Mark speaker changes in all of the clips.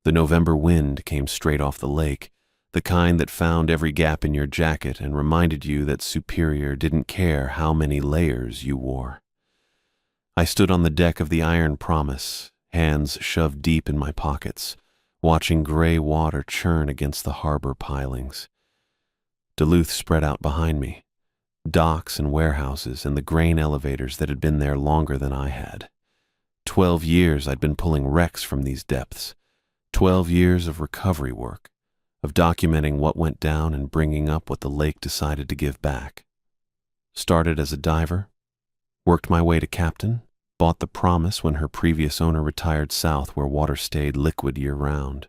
Speaker 1: The November wind came straight off the lake, the kind that found every gap in your jacket and reminded you that Superior didn't care how many layers you wore. I stood on the deck of the Iron Promise, hands shoved deep in my pockets, watching gray water churn against the harbor pilings. Duluth spread out behind me, docks and warehouses and the grain elevators that had been there longer than I had. 12 years I'd been pulling wrecks from these depths, 12 years of recovery work, of documenting what went down and bringing up what the lake decided to give back. Started as a diver, worked my way to captain, bought the Promise when her previous owner retired south where water stayed liquid year-round.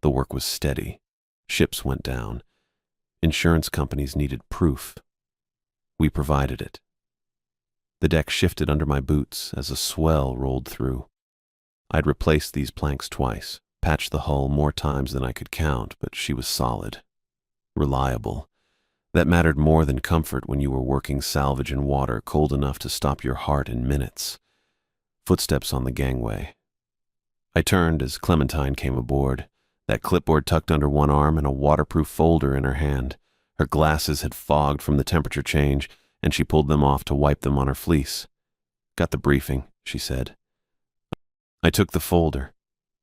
Speaker 1: The work was steady. Ships went down. Insurance companies needed proof. We provided it. The deck shifted under my boots as a swell rolled through. I'd replaced these planks twice, patched the hull more times than I could count, but she was solid, reliable. That mattered more than comfort when you were working salvage in water cold enough to stop your heart in minutes. Footsteps on the gangway. I turned as Clementine came aboard, that clipboard tucked under one arm and a waterproof folder in her hand. Her glasses had fogged from the temperature change, and she pulled them off to wipe them on her fleece. "Got the briefing," she said. I took the folder.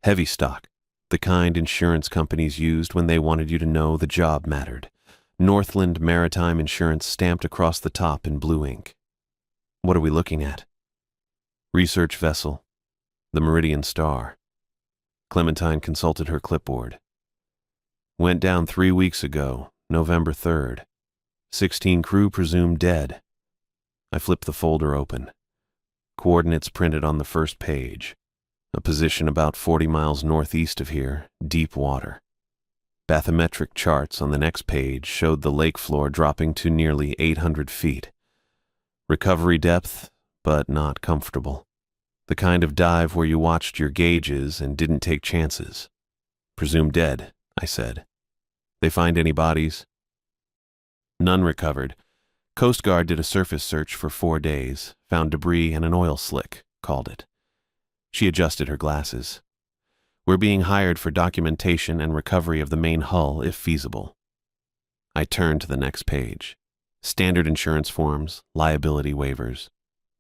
Speaker 1: Heavy stock, the kind insurance companies used when they wanted you to know the job mattered. Northland Maritime Insurance stamped across the top in blue ink. What are we looking at? Research vessel, the Meridian Star. Clementine consulted her clipboard. Went down 3 weeks ago, November 3rd. 16 crew presumed dead. I flipped the folder open. Coordinates printed on the first page. A position about 40 miles northeast of here, deep water. Bathymetric charts on the next page showed the lake floor dropping to nearly 800 feet. Recovery depth, but not comfortable. The kind of dive where you watched your gauges and didn't take chances. "Presumed dead," I said. "They find any bodies?" "None recovered. Coast Guard did a surface search for 4 days, found debris and an oil slick, called it." She adjusted her glasses. "We're being hired for documentation and recovery of the main hull if feasible." I turned to the next page. Standard insurance forms, liability waivers,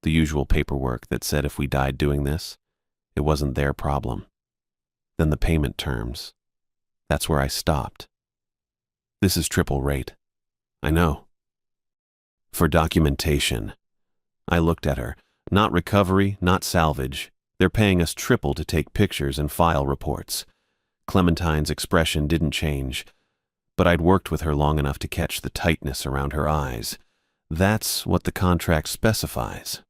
Speaker 1: the usual paperwork that said if we died doing this, it wasn't their problem. Then the payment terms. That's where I stopped. "This is triple rate." "I know." "For documentation." I looked at her. "Not recovery, not salvage. They're paying us triple to take pictures and file reports." Clementine's expression didn't change, but I'd worked with her long enough to catch the tightness around her eyes. That's what the contract specifies.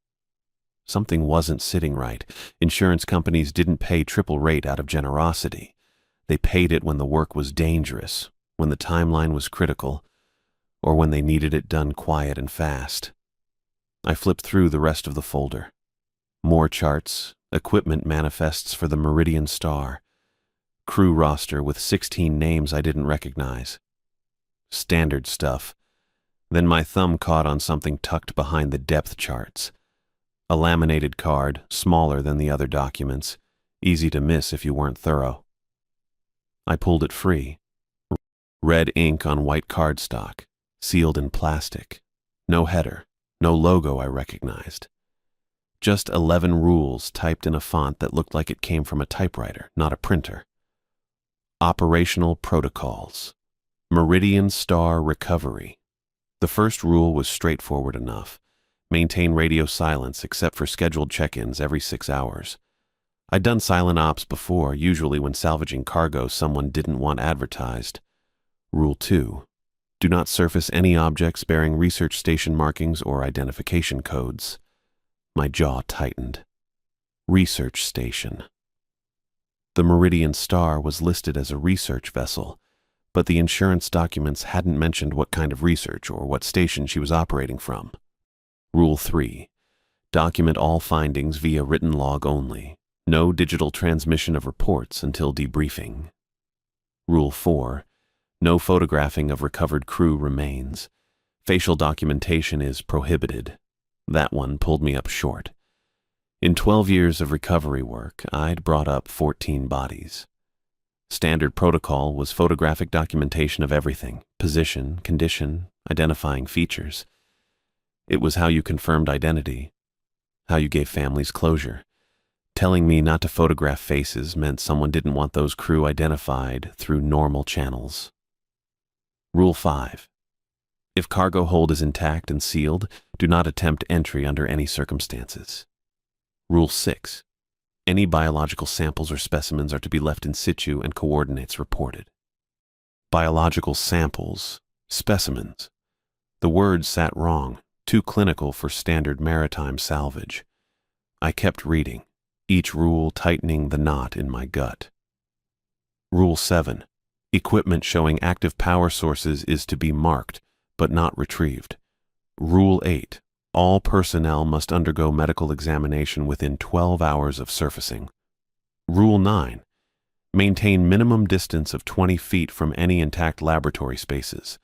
Speaker 1: Something wasn't sitting right. Insurance companies didn't pay triple rate out of generosity. They paid it when the work was dangerous, when the timeline was critical, or when they needed it done quiet and fast. I flipped through the rest of the folder. More charts, equipment manifests for the Meridian Star, crew roster with 16 names I didn't recognize. Standard stuff. Then my thumb caught on something tucked behind the depth charts. A laminated card, smaller than the other documents, easy to miss if you weren't thorough. I pulled it free. Red ink on white cardstock, sealed in plastic. No header, no logo I recognized. Just 11 rules typed in a font that looked like it came from a typewriter, not a printer. Operational protocols. Meridian Star recovery. The first rule was straightforward enough. Maintain radio silence except for scheduled check-ins every 6 hours. I'd done silent ops before, usually when salvaging cargo someone didn't want advertised. Rule 2. Do not surface any objects bearing research station markings or identification codes. My jaw tightened. Research station. The Meridian Star was listed as a research vessel, but the insurance documents hadn't mentioned what kind of research or what station she was operating from. Rule 3. Document all findings via written log only. No digital transmission of reports until debriefing. Rule 4. No photographing of recovered crew remains. Facial documentation is prohibited. That one pulled me up short. In 12 years of recovery work, I'd brought up 14 bodies. Standard protocol was photographic documentation of everything: position, condition, identifying features. It was how you confirmed identity, how you gave families closure. Telling me not to photograph faces meant someone didn't want those crew identified through normal channels. Rule 5. If cargo hold is intact and sealed, do not attempt entry under any circumstances. Rule 6. Any biological samples or specimens are to be left in situ and coordinates reported. Biological samples, specimens. The words sat wrong, too clinical for standard maritime salvage. I kept reading, each rule tightening the knot in my gut. Rule 7. Equipment showing active power sources is to be marked, but not retrieved. Rule 8. All personnel must undergo medical examination within 12 hours of surfacing. Rule 9. Maintain minimum distance of 20 feet from any intact laboratory spaces.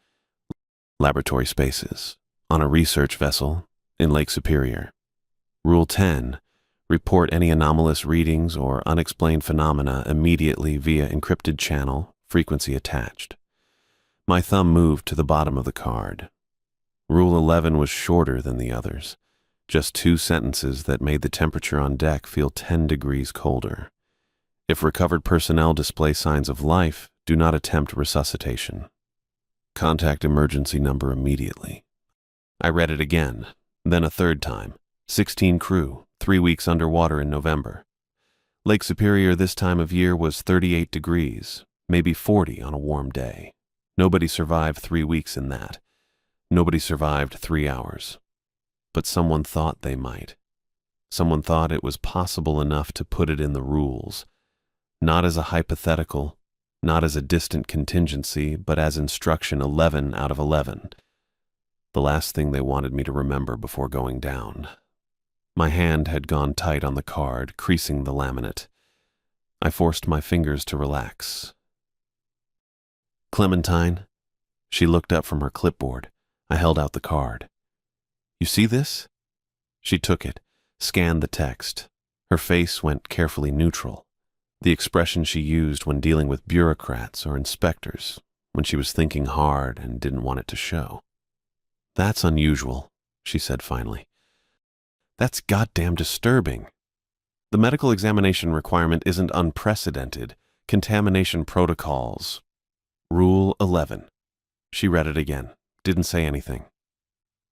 Speaker 1: Laboratory spaces. On a research vessel in Lake Superior. Rule 10. Report any anomalous readings or unexplained phenomena immediately via encrypted channel, frequency attached. My thumb moved to the bottom of the card. Rule 11 was shorter than the others, just 2 sentences that made the temperature on deck feel 10 degrees colder. If recovered personnel display signs of life, do not attempt resuscitation. Contact emergency number immediately. I read it again, then a third time. 16 crew, 3 weeks underwater in November. Lake Superior this time of year was 38 degrees, maybe 40 on a warm day. Nobody survived 3 weeks in that. Nobody survived 3 hours. But someone thought they might. Someone thought it was possible enough to put it in the rules. Not as a hypothetical, not as a distant contingency, but as instruction 11 out of 11. The last thing they wanted me to remember before going down. My hand had gone tight on the card, creasing the laminate. I forced my fingers to relax. Clementine? She looked up from her clipboard. I held out the card. You see this? She took it, scanned the text. Her face went carefully neutral. The expression she used when dealing with bureaucrats or inspectors, when she was thinking hard and didn't want it to show. That's unusual, she said finally. That's goddamn disturbing. The medical examination requirement isn't unprecedented. Contamination protocols. Rule 11. She read it again, didn't say anything.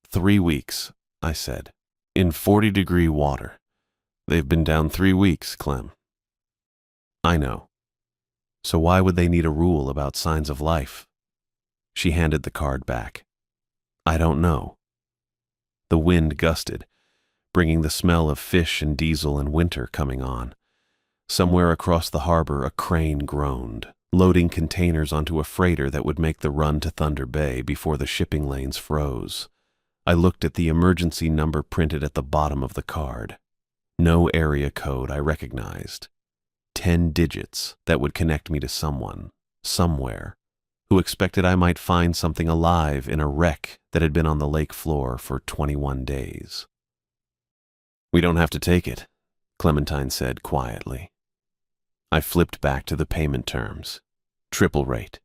Speaker 1: 3 weeks, I said, in 40-degree water. They've been down 3 weeks, Clem. I know. So why would they need a rule about signs of life? She handed the card back. I don't know. The wind gusted, bringing the smell of fish and diesel and winter coming on. Somewhere across the harbor, a crane groaned, loading containers onto a freighter that would make the run to Thunder Bay before the shipping lanes froze. I looked at the emergency number printed at the bottom of the card. No area code I recognized. 10 digits that would connect me to someone, somewhere, who expected I might find something alive in a wreck that had been on the lake floor for 21 days. We don't have to take it, Clementine said quietly. I flipped back to the payment terms. Triple rate.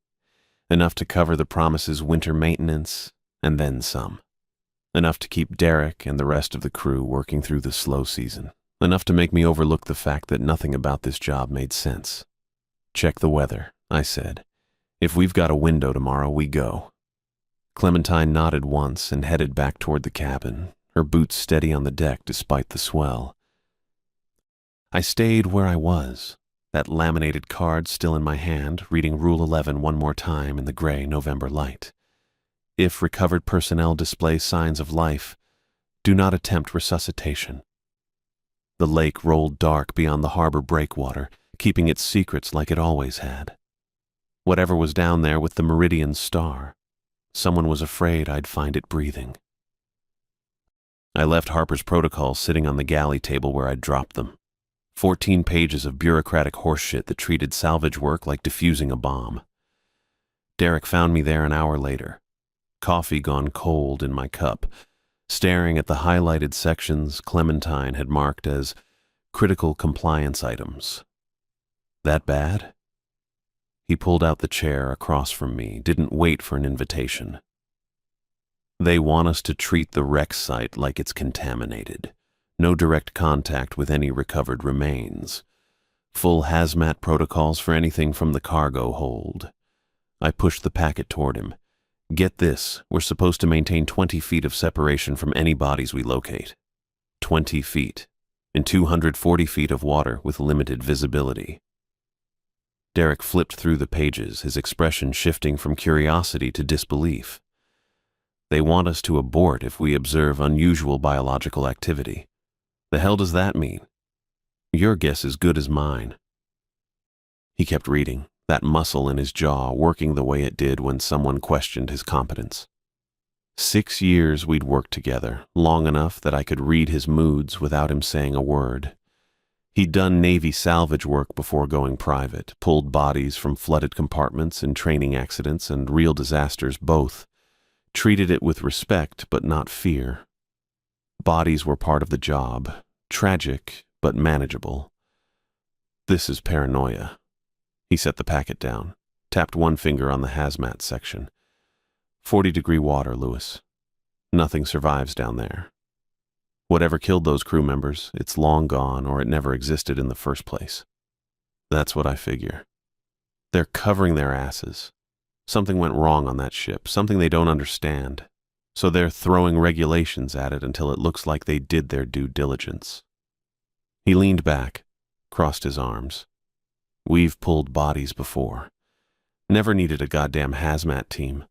Speaker 1: Enough to cover the Promise's winter maintenance, and then some. Enough to keep Derek and the rest of the crew working through the slow season. Enough to make me overlook the fact that nothing about this job made sense. Check the weather, I said. If we've got a window tomorrow, we go. Clementine nodded once and headed back toward the cabin, her boots steady on the deck despite the swell. I stayed where I was, that laminated card still in my hand, reading Rule 11 one more time in the gray November light. If recovered personnel display signs of life, do not attempt resuscitation. The lake rolled dark beyond the harbor breakwater, keeping its secrets like it always had. Whatever was down there with the Meridian star, someone was afraid I'd find it breathing. I left Harper's protocols sitting on the galley table where I'd dropped them. 14 pages of bureaucratic horseshit that treated salvage work like defusing a bomb. Derek found me there an hour later, coffee gone cold in my cup, staring at the highlighted sections Clementine had marked as critical compliance items. That bad? He pulled out the chair across from me, didn't wait for an invitation. They want us to treat the wreck site like it's contaminated. No direct contact with any recovered remains. Full hazmat protocols for anything from the cargo hold. I pushed the packet toward him. Get this, we're supposed to maintain 20 feet of separation from any bodies we locate. 20 feet. In 240 feet of water with limited visibility. Derek flipped through the pages, his expression shifting from curiosity to disbelief. They want us to abort if we observe unusual biological activity. The hell does that mean? Your guess is good as mine. He kept reading, that muscle in his jaw working the way it did when someone questioned his competence. 6 years we'd worked together, long enough that I could read his moods without him saying a word. He'd done Navy salvage work before going private, pulled bodies from flooded compartments in training accidents and real disasters both. Treated it with respect but not fear. Bodies were part of the job, tragic but manageable. This is paranoia. He set the packet down, tapped one finger on the hazmat section. 40-degree water, Lewis. Nothing survives down there. Whatever killed those crew members, it's long gone or it never existed in the first place. That's what I figure. They're covering their asses. Something went wrong on that ship, something they don't understand. So they're throwing regulations at it until it looks like they did their due diligence. He leaned back, crossed his arms. We've pulled bodies before. Never needed a goddamn hazmat team.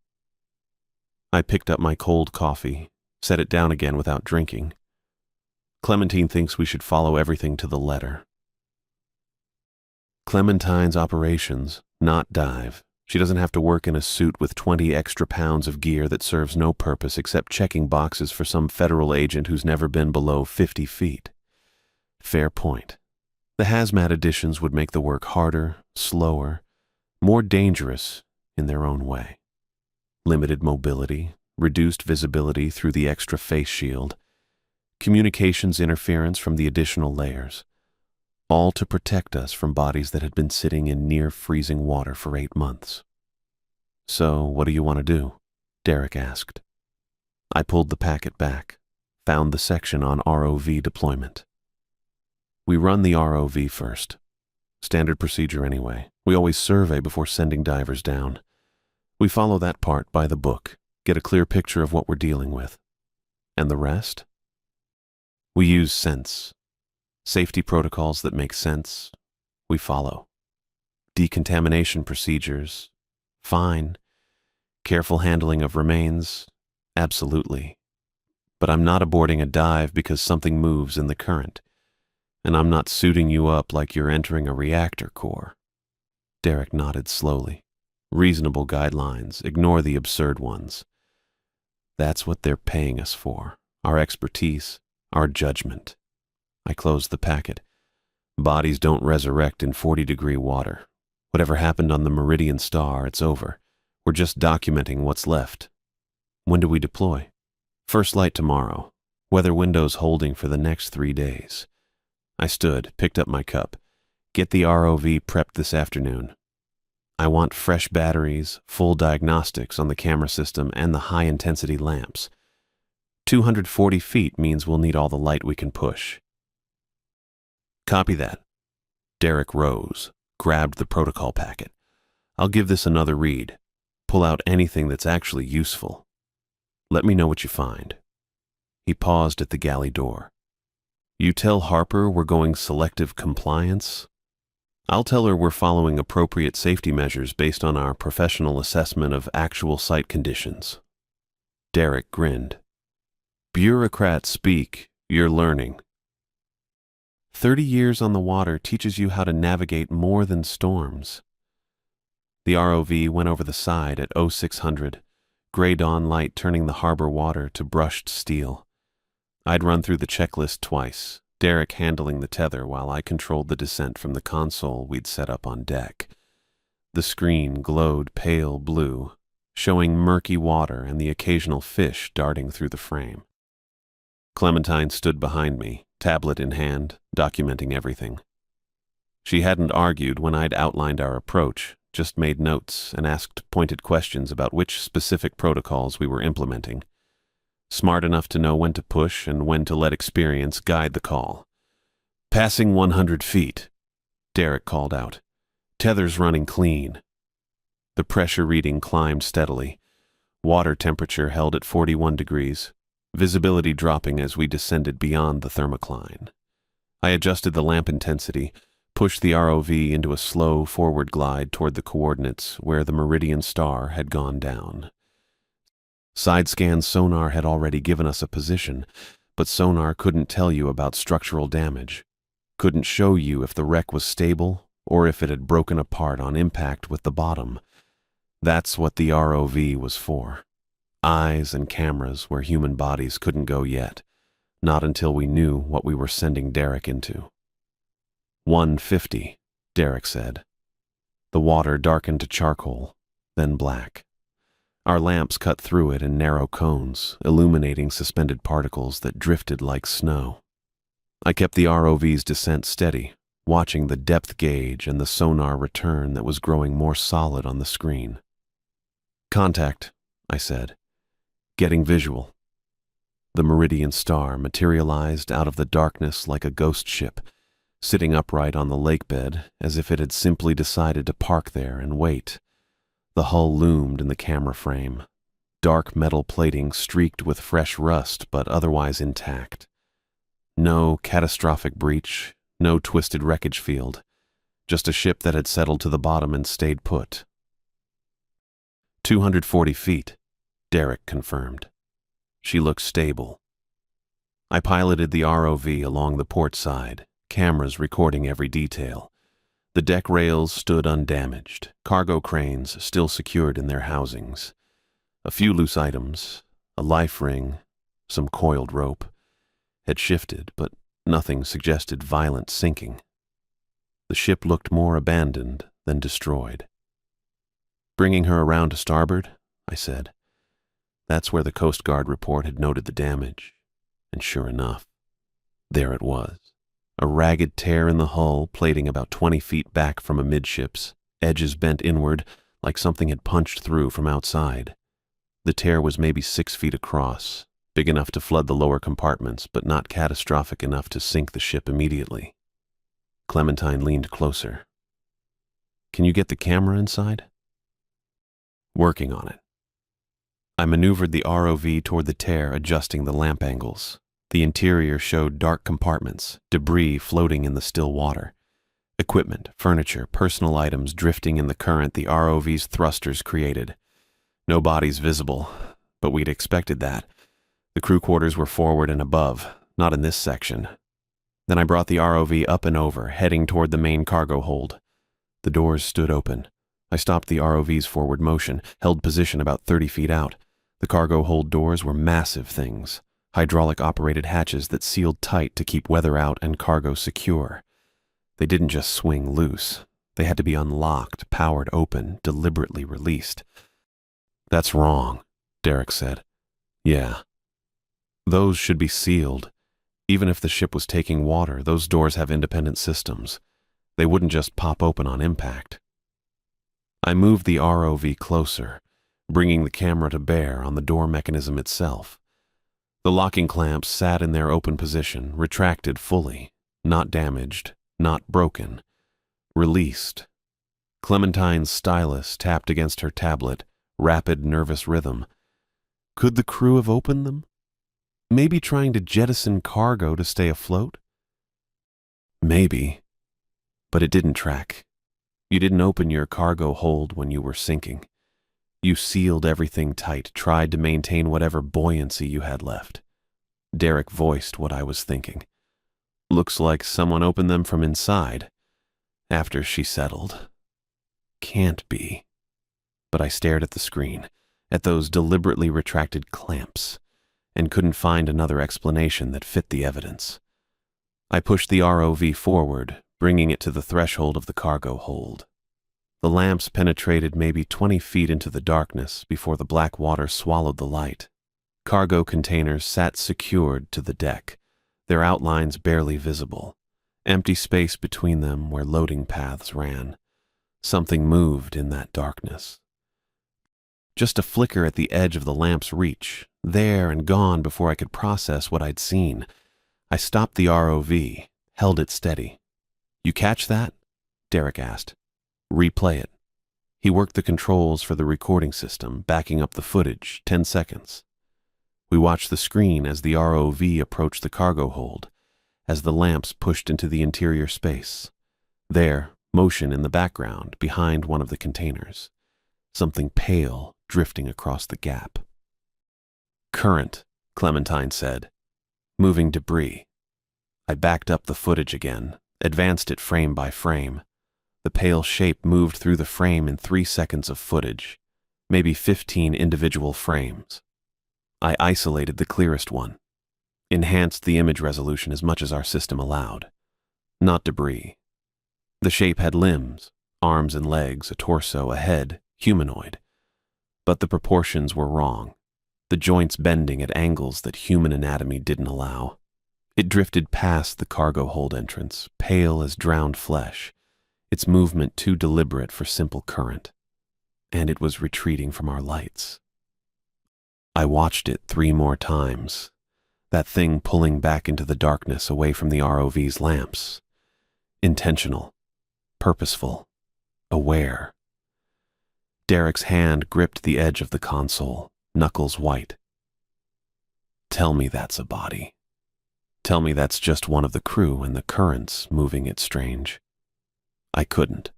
Speaker 1: I picked up my cold coffee, set it down again without drinking. Clementine thinks we should follow everything to the letter. Clementine's operations, not dive. She doesn't have to work in a suit with 20 extra pounds of gear that serves no purpose except checking boxes for some federal agent who's never been below 50 feet. Fair point. The hazmat additions would make the work harder, slower, more dangerous in their own way. Limited mobility, reduced visibility through the extra face shield, communications interference from the additional layers, all to protect us from bodies that had been sitting in near-freezing water for 8 months. So, what do you want to do? Derek asked. I pulled the packet back, found the section on ROV deployment. We run the ROV first. Standard procedure anyway. We always survey before sending divers down. We follow that part by the book, get a clear picture of what we're dealing with. And the rest? We use sense. Safety protocols that make sense, we follow. Decontamination procedures, fine. Careful handling of remains, absolutely. But I'm not aborting a dive because something moves in the current. And I'm not suiting you up like you're entering a reactor core. Derek nodded slowly. Reasonable guidelines, ignore the absurd ones. That's what they're paying us for, our expertise, our judgment. I closed the packet. Bodies don't resurrect in 40-degree water. Whatever happened on the Meridian Star, it's over. We're just documenting what's left. When do we deploy? First light tomorrow. Weather windows holding for the next 3 days. I stood, picked up my cup. Get the ROV prepped this afternoon. I want fresh batteries, full diagnostics on the camera system, and the high-intensity lamps. 240 feet means we'll need all the light we can push. Copy that. Derek rose, grabbed the protocol packet. I'll give this another read. Pull out anything that's actually useful. Let me know what you find. He paused at the galley door. You tell Harper we're going selective compliance? I'll tell her we're following appropriate safety measures based on our professional assessment of actual site conditions. Derek grinned. Bureaucrats speak, you're learning. 30 years on the water teaches you how to navigate more than storms. The ROV went over the side at 0600, gray dawn light turning the harbor water to brushed steel. I'd run through the checklist twice, Derek handling the tether while I controlled the descent from the console we'd set up on deck. The screen glowed pale blue, showing murky water and the occasional fish darting through the frame. Clementine stood behind me, tablet in hand, documenting everything. She hadn't argued when I'd outlined our approach, just made notes and asked pointed questions about which specific protocols we were implementing. Smart enough to know when to push and when to let experience guide the call. "Passing 100 feet," Derek called out. "Tether's running clean." The pressure reading climbed steadily. Water temperature held at 41 degrees, visibility dropping as we descended beyond the thermocline. I adjusted the lamp intensity, pushed the ROV into a slow forward glide toward the coordinates where the meridian star had gone down. Side-scan sonar had already given us a position, but sonar couldn't tell you about structural damage, couldn't show you if the wreck was stable or if it had broken apart on impact with the bottom. That's what the ROV was for. Eyes and cameras where human bodies couldn't go yet, not until we knew what we were sending Derek into. 150, Derek said. The water darkened to charcoal, then black. Our lamps cut through it in narrow cones, illuminating suspended particles that drifted like snow. I kept the ROV's descent steady, watching the depth gauge and the sonar return that was growing more solid on the screen. "Contact," I said, getting visual. The meridian star materialized out of the darkness like a ghost ship, sitting upright on the lakebed as if it had simply decided to park there and wait. The hull loomed in the camera frame, dark metal plating streaked with fresh rust but otherwise intact. No catastrophic breach, no twisted wreckage field, just a ship that had settled to the bottom and stayed put. 240 feet, Derek confirmed. She looked stable. I piloted the ROV along the port side, cameras recording every detail. The deck rails stood undamaged, cargo cranes still secured in their housings. A few loose items, a life ring, some coiled rope, had shifted, but nothing suggested violent sinking. The ship looked more abandoned than destroyed. "Bringing her around to starboard," I said. That's where the Coast Guard report had noted the damage, and sure enough, there it was. A ragged tear in the hull, plating about 20 feet back from amidships, edges bent inward like something had punched through from outside. The tear was maybe 6 feet across, big enough to flood the lower compartments, but not catastrophic enough to sink the ship immediately. Clementine leaned closer. "Can you get the camera inside?" "Working on it." I maneuvered the ROV toward the tear, adjusting the lamp angles. The interior showed dark compartments, debris floating in the still water. Equipment, furniture, personal items drifting in the current the ROV's thrusters created. No bodies visible, but we'd expected that. The crew quarters were forward and above, not in this section. Then I brought the ROV up and over, heading toward the main cargo hold. The doors stood open. I stopped the ROV's forward motion, held position about 30 feet out. The cargo hold doors were massive things, hydraulic-operated hatches that sealed tight to keep weather out and cargo secure. They didn't just swing loose. They had to be unlocked, powered open, deliberately released. "That's wrong," Derek said. "Yeah. Those should be sealed. Even if the ship was taking water, those doors have independent systems. They wouldn't just pop open on impact." I moved the ROV closer, bringing the camera to bear on the door mechanism itself. The locking clamps sat in their open position, retracted fully, not damaged, not broken, released. Clementine's stylus tapped against her tablet, rapid, nervous rhythm. Could the crew have opened them? Maybe trying to jettison cargo to stay afloat? Maybe, but it didn't track. You didn't open your cargo hold when you were sinking. You sealed everything tight, tried to maintain whatever buoyancy you had left. Derek voiced what I was thinking. "Looks like someone opened them from inside, after she settled." Can't be. But I stared at the screen, at those deliberately retracted clamps, and couldn't find another explanation that fit the evidence. I pushed the ROV forward, bringing it to the threshold of the cargo hold. The lamps penetrated maybe 20 feet into the darkness before the black water swallowed the light. Cargo containers sat secured to the deck, their outlines barely visible, empty space between them where loading paths ran. Something moved in that darkness. Just a flicker at the edge of the lamp's reach, there and gone before I could process what I'd seen. I stopped the ROV, held it steady. "You catch that?" Derek asked. "Replay it." He worked the controls for the recording system, backing up the footage, 10 seconds. We watched the screen as the ROV approached the cargo hold, as the lamps pushed into the interior space. There, motion in the background, behind one of the containers. Something pale drifting across the gap. "Current," Clementine said. "Moving debris." I backed up the footage again, advanced it frame by frame. The pale shape moved through the frame in 3 seconds of footage, maybe 15 individual frames. I isolated the clearest one, enhanced the image resolution as much as our system allowed. Not debris. The shape had limbs, arms and legs, a torso, a head, humanoid. But the proportions were wrong, the joints bending at angles that human anatomy didn't allow. It drifted past the cargo hold entrance, pale as drowned flesh, its movement too deliberate for simple current. And it was retreating from our lights. I watched it 3 more times, that thing pulling back into the darkness away from the ROV's lamps. Intentional, purposeful, aware. Derek's hand gripped the edge of the console, knuckles white. "Tell me that's a body. Tell me that's just one of the crew and the currents moving it strange." I couldn't.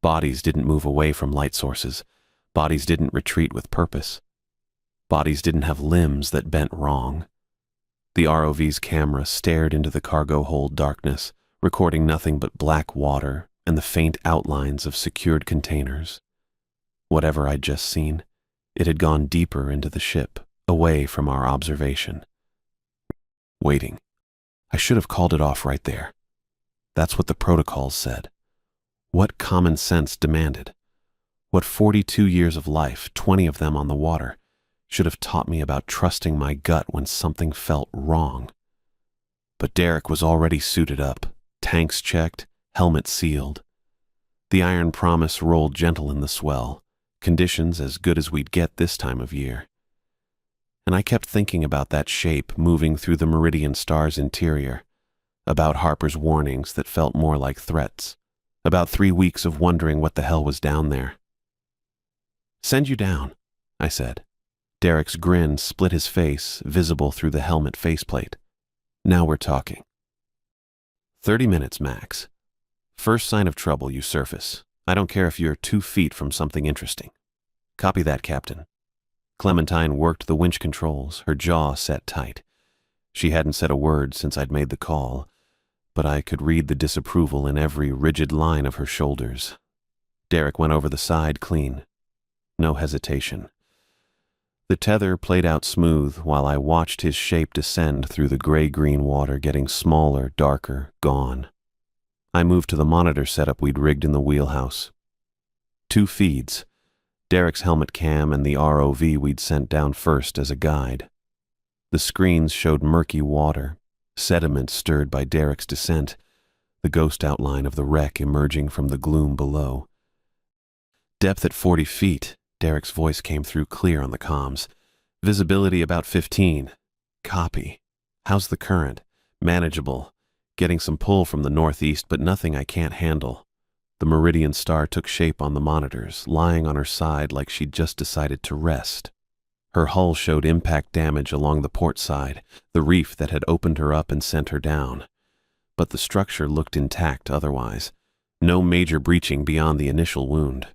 Speaker 1: Bodies didn't move away from light sources. Bodies didn't retreat with purpose. Bodies didn't have limbs that bent wrong. The ROV's camera stared into the cargo hold darkness, recording nothing but black water and the faint outlines of secured containers. Whatever I'd just seen, it had gone deeper into the ship, away from our observation. Waiting. I should have called it off right there. That's what the protocols said. What common sense demanded. What 42 years of life, 20 of them on the water, should have taught me about trusting my gut when something felt wrong. But Derek was already suited up, tanks checked, helmet sealed. The iron promise rolled gentle in the swell, conditions as good as we'd get this time of year. And I kept thinking about that shape moving through the Meridian Star's interior, about Harper's warnings that felt more like threats, about 3 weeks of wondering what the hell was down there. "Send you down," I said. Derek's grin split his face, visible through the helmet faceplate. "Now we're talking." 30 minutes max. First sign of trouble, you surface. I don't care if you're 2 feet from something interesting. Copy that, Captain. Clementine worked the winch controls, her jaw set tight. She hadn't said a word since I'd made the call, but I could read the disapproval in every rigid line of her shoulders. Derek went over the side clean. No hesitation. The tether played out smooth while I watched his shape descend through the gray-green water, getting smaller, darker, gone. I moved to the monitor setup we'd rigged in the wheelhouse. 2 feeds, Derek's helmet cam and the ROV we'd sent down first as a guide. The screens showed murky water, sediment stirred by Derek's descent, the ghost outline of the wreck emerging from the gloom below. Depth at 40 feet, Derek's voice came through clear on the comms. Visibility about 15. Copy. How's the current? Manageable. Getting some pull from the northeast, but nothing I can't handle. The Meridian Star took shape on the monitors, lying on her side like she'd just decided to rest. Her hull showed impact damage along the port side, the reef that had opened her up and sent her down. But the structure looked intact otherwise. No major breaching beyond the initial wound.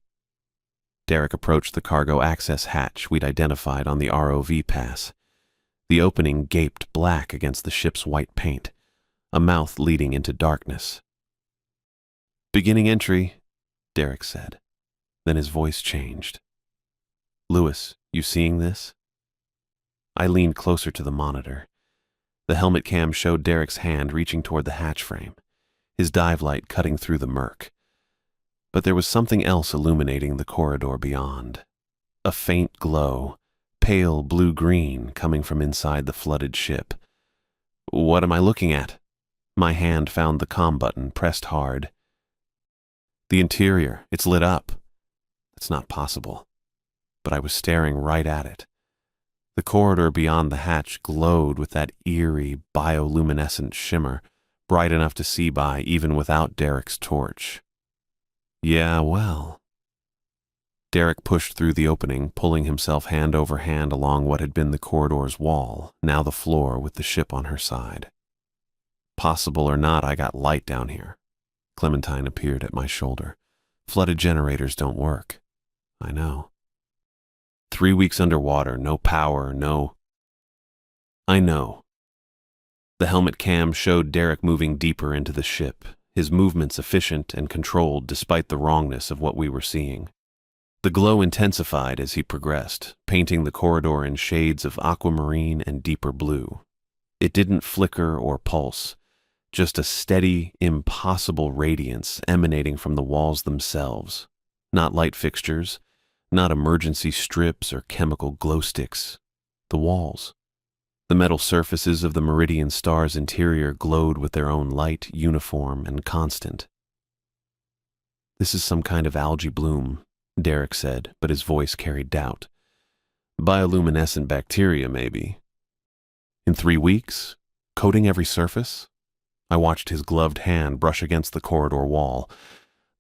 Speaker 1: Derek approached the cargo access hatch we'd identified on the ROV pass. The opening gaped black against the ship's white paint, a mouth leading into darkness. "Beginning entry," Derek said. Then his voice changed. "Lewis, you seeing this?" I leaned closer to the monitor. The helmet cam showed Derek's hand reaching toward the hatch frame, his dive light cutting through the murk. But there was something else illuminating the corridor beyond. A faint glow, pale blue-green, coming from inside the flooded ship. "What am I looking at?" My hand found the comm button, pressed hard. The interior, it's lit up. It's not possible. But I was staring right at it. The corridor beyond the hatch glowed with that eerie, bioluminescent shimmer, bright enough to see by even without Derek's torch. Yeah, well. Derek pushed through the opening, pulling himself hand over hand along what had been the corridor's wall, now the floor with the ship on her side. Possible or not, I got light down here. Clementine appeared at my shoulder. Flooded generators don't work. I know. 3 weeks underwater, no power, no... I know. The helmet cam showed Derek moving deeper into the ship, his movements efficient and controlled despite the wrongness of what we were seeing. The glow intensified as he progressed, painting the corridor in shades of aquamarine and deeper blue. It didn't flicker or pulse, just a steady, impossible radiance emanating from the walls themselves. Not light fixtures, not emergency strips or chemical glow sticks. The walls. The metal surfaces of the Meridian star's interior glowed with their own light, uniform, and constant. This is some kind of algae bloom, Derek said, but his voice carried doubt. Bioluminescent bacteria, maybe. In 3 weeks? Coating every surface? I watched his gloved hand brush against the corridor wall.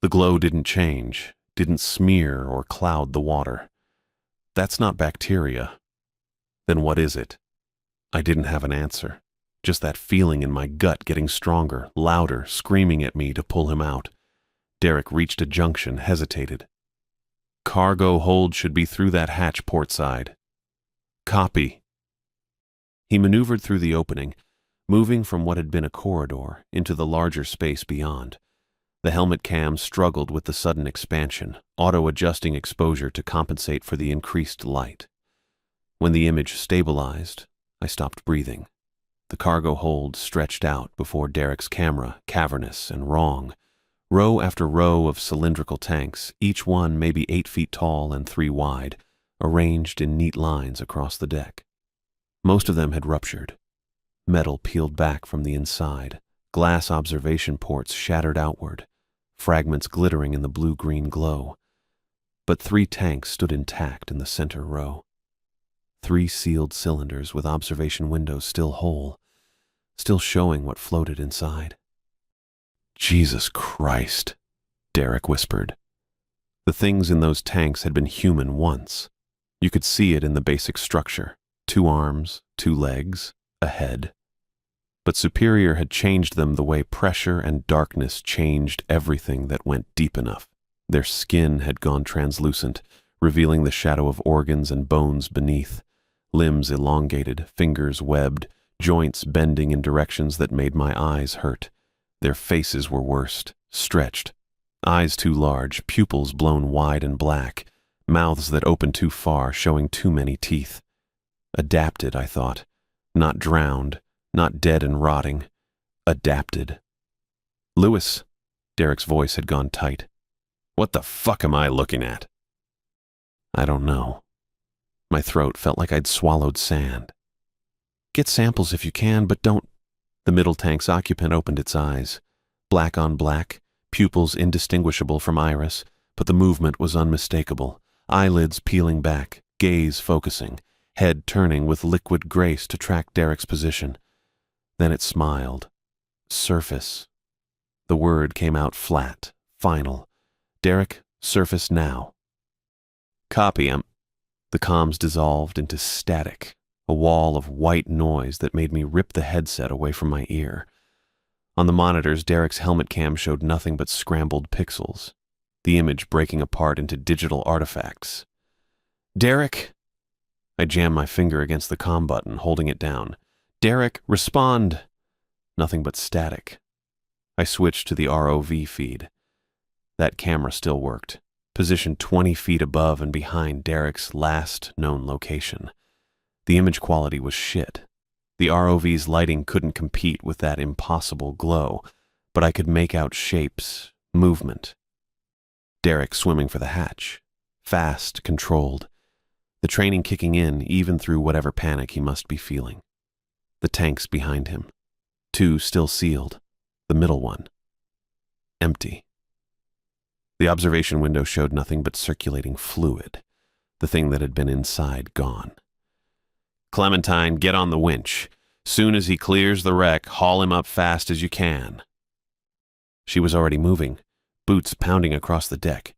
Speaker 1: The glow didn't change, didn't smear or cloud the water. That's not bacteria. Then what is it? I didn't have an answer. Just that feeling in my gut getting stronger, louder, screaming at me to pull him out. Derek reached a junction, hesitated. Cargo hold should be through that hatch port side. Copy. He maneuvered through the opening, moving from what had been a corridor into the larger space beyond. The helmet cam struggled with the sudden expansion, auto-adjusting exposure to compensate for the increased light. When the image stabilized, I stopped breathing. The cargo hold stretched out before Derek's camera, cavernous and wrong. Row after row of cylindrical tanks, each one maybe 8 feet tall and 3 wide, arranged in neat lines across the deck. Most of them had ruptured. Metal peeled back from the inside, glass observation ports shattered outward, fragments glittering in the blue-green glow. But 3 tanks stood intact in the center row. 3 sealed cylinders with observation windows still whole, still showing what floated inside. Jesus Christ, Derek whispered. The things in those tanks had been human once. You could see it in the basic structure. 2 arms, 2 legs, a head. But Superior had changed them the way pressure and darkness changed everything that went deep enough. Their skin had gone translucent, revealing the shadow of organs and bones beneath. Limbs elongated, fingers webbed, joints bending in directions that made my eyes hurt. Their faces were worst, stretched. Eyes too large, pupils blown wide and black, mouths that opened too far, showing too many teeth. Adapted, I thought. Not drowned, not dead and rotting. Adapted. Lewis, Derek's voice had gone tight. What the fuck am I looking at? I don't know. My throat felt like I'd swallowed sand. Get samples if you can, but don't... The middle tank's occupant opened its eyes. Black on black, pupils indistinguishable from iris, but the movement was unmistakable. Eyelids peeling back, gaze focusing, head turning with liquid grace to track Derek's position. Then it smiled. Surface. The word came out flat, final. Derek, surface now. Copy, The comms dissolved into static, a wall of white noise that made me rip the headset away from my ear. On the monitors, Derek's helmet cam showed nothing but scrambled pixels, the image breaking apart into digital artifacts. Derek! I jammed my finger against the comm button, holding it down. Derek, respond! Nothing but static. I switched to the ROV feed. That camera still worked, positioned 20 feet above and behind Derek's last known location. The image quality was shit. The ROV's lighting couldn't compete with that impossible glow, but I could make out shapes, movement. Derek swimming for the hatch. Fast, controlled. The training kicking in even through whatever panic he must be feeling. The tanks behind him. 2 still sealed. The middle one. Empty. The observation window showed nothing but circulating fluid, the thing that had been inside gone. "Clementine, get on the winch. Soon as he clears the wreck, haul him up fast as you can." She was already moving, boots pounding across the deck.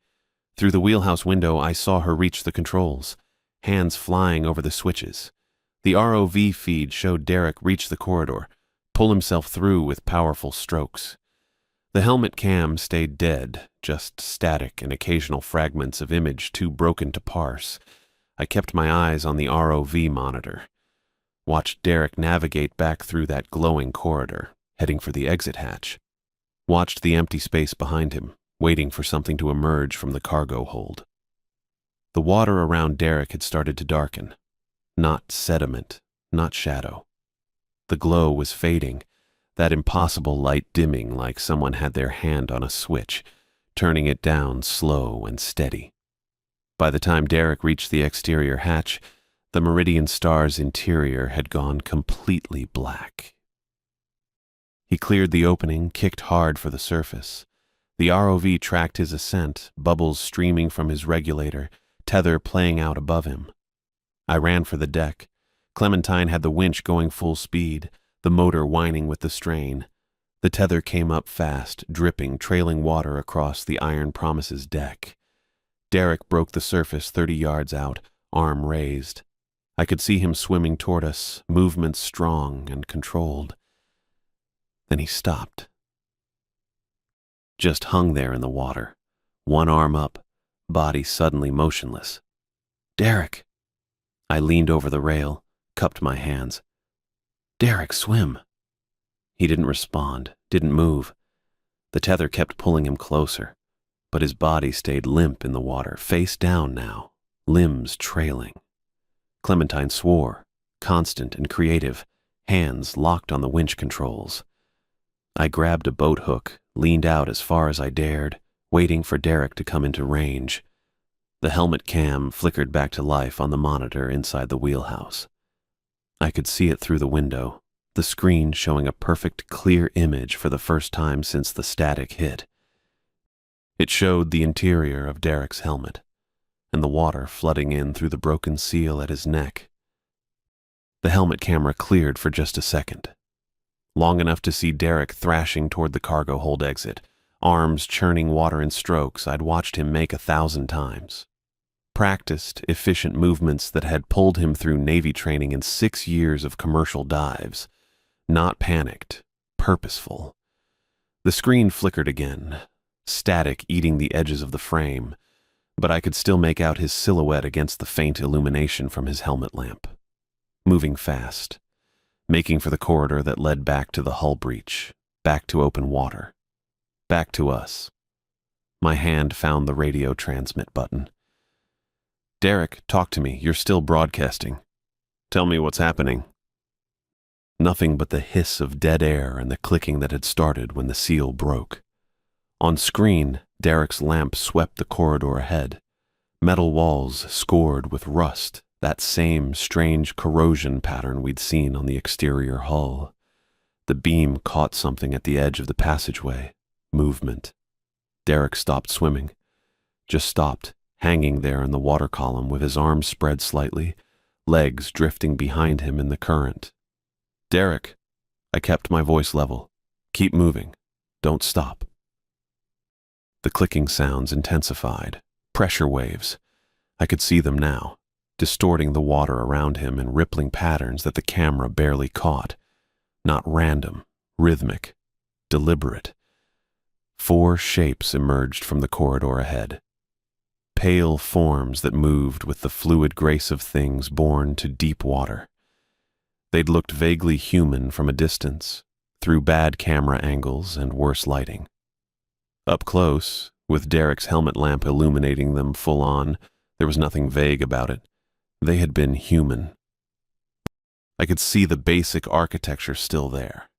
Speaker 1: Through the wheelhouse window, I saw her reach the controls, hands flying over the switches. The ROV feed showed Derek reach the corridor, pull himself through with powerful strokes. The helmet cam stayed dead, just static and occasional fragments of image too broken to parse. I kept my eyes on the ROV monitor. Watched Derek navigate back through that glowing corridor, heading for the exit hatch. Watched the empty space behind him, waiting for something to emerge from the cargo hold. The water around Derek had started to darken. Not sediment, not shadow. The glow was fading, that impossible light dimming like someone had their hand on a switch, turning it down slow and steady. By the time Derek reached the exterior hatch, the Meridian Star's interior had gone completely black. He cleared the opening, kicked hard for the surface. The ROV tracked his ascent, bubbles streaming from his regulator, tether playing out above him. I ran for the deck. Clementine had the winch going full speed, the motor whining with the strain. The tether came up fast, dripping, trailing water across the Iron Promise's deck. Derek broke the surface 30 yards out, arm raised. I could see him swimming toward us, movements strong and controlled. Then he stopped. Just hung there in the water, one arm up, body suddenly motionless. "Derek!" I leaned over the rail, cupped my hands. "Derek, swim!" He didn't respond, didn't move. The tether kept pulling him closer, but his body stayed limp in the water, face down now, limbs trailing. Clementine swore, constant and creative, hands locked on the winch controls. I grabbed a boat hook, leaned out as far as I dared, waiting for Derek to come into range. The helmet cam flickered back to life on the monitor inside the wheelhouse. I could see it through the window, the screen showing a perfect, clear image for the first time since the static hit. It showed the interior of Derek's helmet, and the water flooding in through the broken seal at his neck. The helmet camera cleared for just a second, long enough to see Derek thrashing toward the cargo hold exit, arms churning water in strokes I'd watched him make 1,000 times. Practiced, efficient movements that had pulled him through Navy training in 6 years of commercial dives. Not panicked, purposeful. The screen flickered again, static eating the edges of the frame, but I could still make out his silhouette against the faint illumination from his helmet lamp. Moving fast, making for the corridor that led back to the hull breach, back to open water, back to us. My hand found the radio transmit button. "Derek, talk to me. You're still broadcasting. Tell me what's happening." Nothing but the hiss of dead air and the clicking that had started when the seal broke. On screen, Derek's lamp swept the corridor ahead. Metal walls scored with rust, that same strange corrosion pattern we'd seen on the exterior hull. The beam caught something at the edge of the passageway. Movement. Derek stopped swimming. Just stopped, hanging there in the water column with his arms spread slightly, legs drifting behind him in the current. "Derek," I kept my voice level. "Keep moving. Don't stop." The clicking sounds intensified. Pressure waves. I could see them now, distorting the water around him in rippling patterns that the camera barely caught. Not random, rhythmic, deliberate. 4 shapes emerged from the corridor ahead. Pale forms that moved with the fluid grace of things born to deep water. They'd looked vaguely human from a distance, through bad camera angles and worse lighting. Up close, with Derek's helmet lamp illuminating them full on, there was nothing vague about it. They had been human. I could see the basic architecture still there.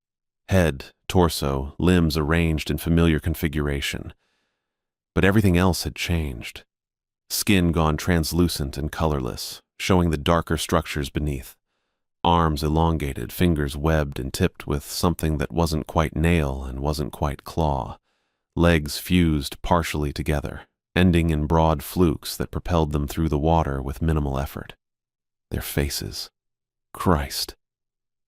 Speaker 1: Head, torso, limbs arranged in familiar configuration. But everything else had changed. Skin gone translucent and colorless, showing the darker structures beneath. Arms elongated, fingers webbed and tipped with something that wasn't quite nail and wasn't quite claw. Legs fused partially together, ending in broad flukes that propelled them through the water with minimal effort. Their faces. Christ.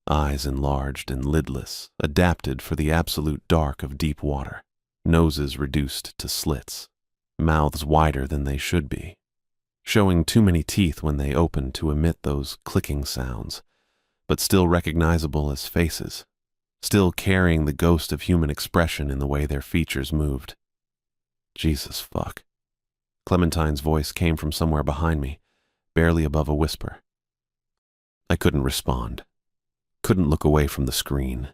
Speaker 1: Eyes enlarged and lidless, adapted for the absolute dark of deep water. Noses reduced to slits. Mouths wider than they should be, showing too many teeth when they opened to emit those clicking sounds, but still recognizable as faces, still carrying the ghost of human expression in the way their features moved. Jesus fuck. Clementine's voice came from somewhere behind me, barely above a whisper. I couldn't respond, couldn't look away from the screen.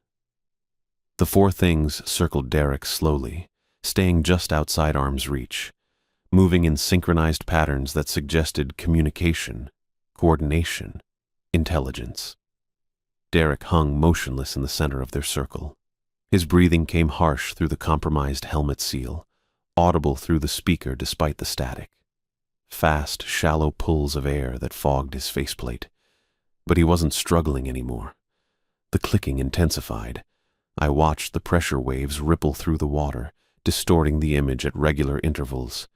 Speaker 1: The four things circled Derek slowly, staying just outside arm's reach, moving in synchronized patterns that suggested communication, coordination, intelligence. Derek hung motionless in the center of their circle. His breathing came harsh through the compromised helmet seal, audible through the speaker despite the static. Fast, shallow pulls of air that fogged his faceplate. But he wasn't struggling anymore. The clicking intensified. I watched the pressure waves ripple through the water, distorting the image at regular intervals.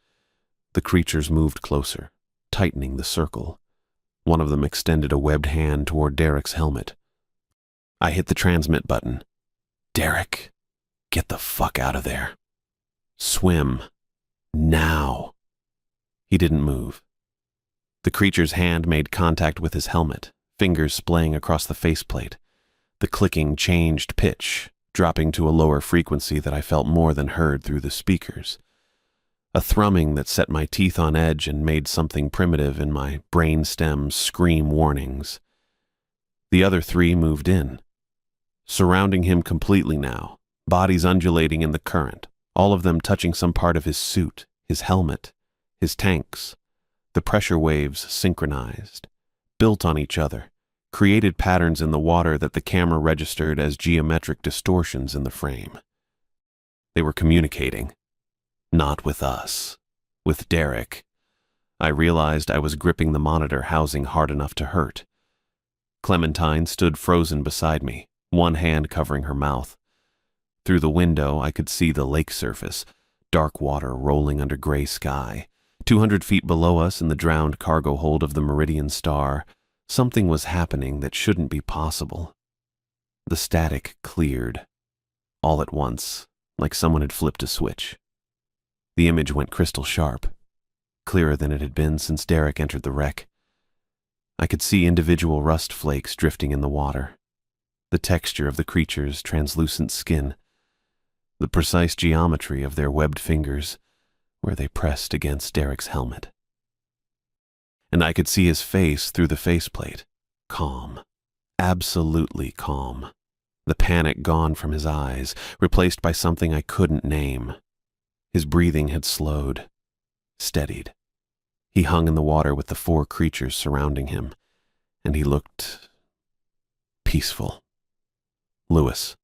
Speaker 1: The creatures moved closer, tightening the circle. One of them extended a webbed hand toward Derek's helmet. I hit the transmit button. Derek, get the fuck out of there. Swim. Now. He didn't move. The creature's hand made contact with his helmet, fingers splaying across the faceplate. The clicking changed pitch, dropping to a lower frequency that I felt more than heard through the speakers. A thrumming that set my teeth on edge and made something primitive in my brain stems scream warnings. The other three moved in, surrounding him completely now, bodies undulating in the current, all of them touching some part of his suit, his helmet, his tanks. The pressure waves synchronized, built on each other, created patterns in the water that the camera registered as geometric distortions in the frame. They were communicating. Not with us. With Derek. I realized I was gripping the monitor housing hard enough to hurt. Clementine stood frozen beside me, one hand covering her mouth. Through the window, I could see the lake surface, dark water rolling under gray sky. 200 feet below us in the drowned cargo hold of the Meridian Star, something was happening that shouldn't be possible. The static cleared. All at once, like someone had flipped a switch. The image went crystal sharp, clearer than it had been since Derek entered the wreck. I could see individual rust flakes drifting in the water, the texture of the creature's translucent skin, the precise geometry of their webbed fingers where they pressed against Derek's helmet. And I could see his face through the faceplate, calm, absolutely calm, the panic gone from his eyes, replaced by something I couldn't name. His breathing had slowed, steadied. He hung in the water with the four creatures surrounding him, and he looked peaceful. Lewis.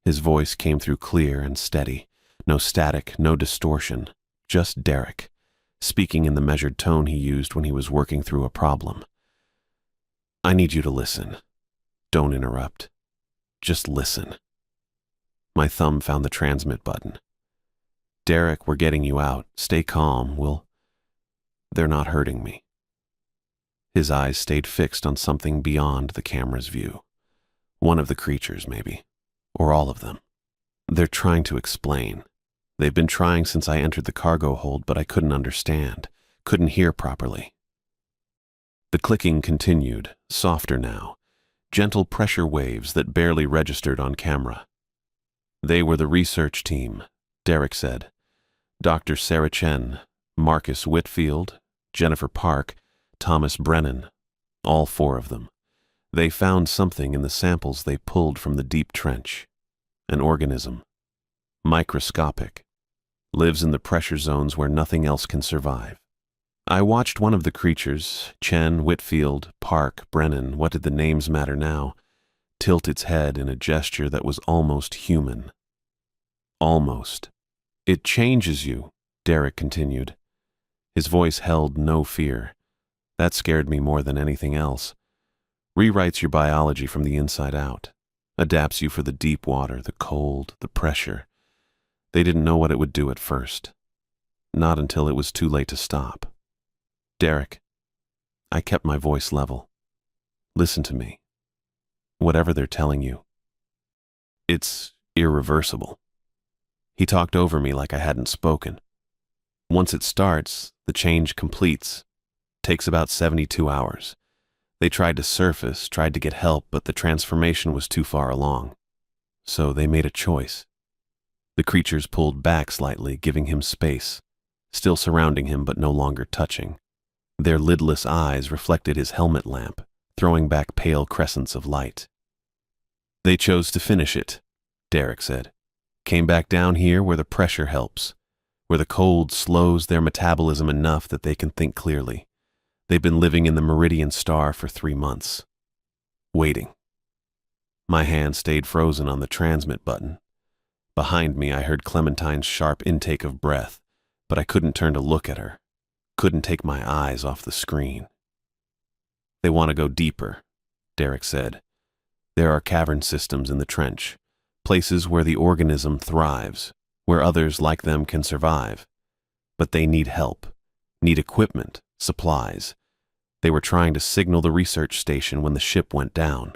Speaker 1: His voice came through clear and steady, no static, no distortion, just Derek, speaking in the measured tone he used when he was working through a problem. I need you to listen. Don't interrupt. Just listen. My thumb found the transmit button. Derek, we're getting you out. Stay calm. They're not hurting me. His eyes stayed fixed on something beyond the camera's view. One of the creatures, maybe. Or all of them. They're trying to explain. They've been trying since I entered the cargo hold, but I couldn't understand, couldn't hear properly. The clicking continued, softer now, gentle pressure waves that barely registered on camera. They were the research team, Derek said. Dr. Sarah Chen, Marcus Whitfield, Jennifer Park, Thomas Brennan, all four of them. They found something in the samples they pulled from the deep trench. An organism. Microscopic. Lives in the pressure zones where nothing else can survive. I watched one of the creatures, Chen, Whitfield, Park, Brennan, what did the names matter now, tilt its head in a gesture that was almost human. Almost. It changes you, Derek continued. His voice held no fear. That scared me more than anything else. Rewrites your biology from the inside out. Adapts you for the deep water, the cold, the pressure. They didn't know what it would do at first. Not until it was too late to stop. Derek, I kept my voice level. Listen to me. Whatever they're telling you, it's irreversible. He talked over me like I hadn't spoken. Once it starts, the change completes. Takes about 72 hours. They tried to surface, tried to get help, but the transformation was too far along. So they made a choice. The creatures pulled back slightly, giving him space, still surrounding him but no longer touching. Their lidless eyes reflected his helmet lamp, throwing back pale crescents of light. They chose to finish it, Derek said. Came back down here where the pressure helps, where the cold slows their metabolism enough that they can think clearly. They've been living in the Meridian Star for 3 months. Waiting. My hand stayed frozen on the transmit button. Behind me, I heard Clementine's sharp intake of breath, but I couldn't turn to look at her. Couldn't take my eyes off the screen. They want to go deeper, Derek said. There are cavern systems in the trench, places where the organism thrives, where others like them can survive. But they need help, need equipment, supplies. They were trying to signal the research station when the ship went down.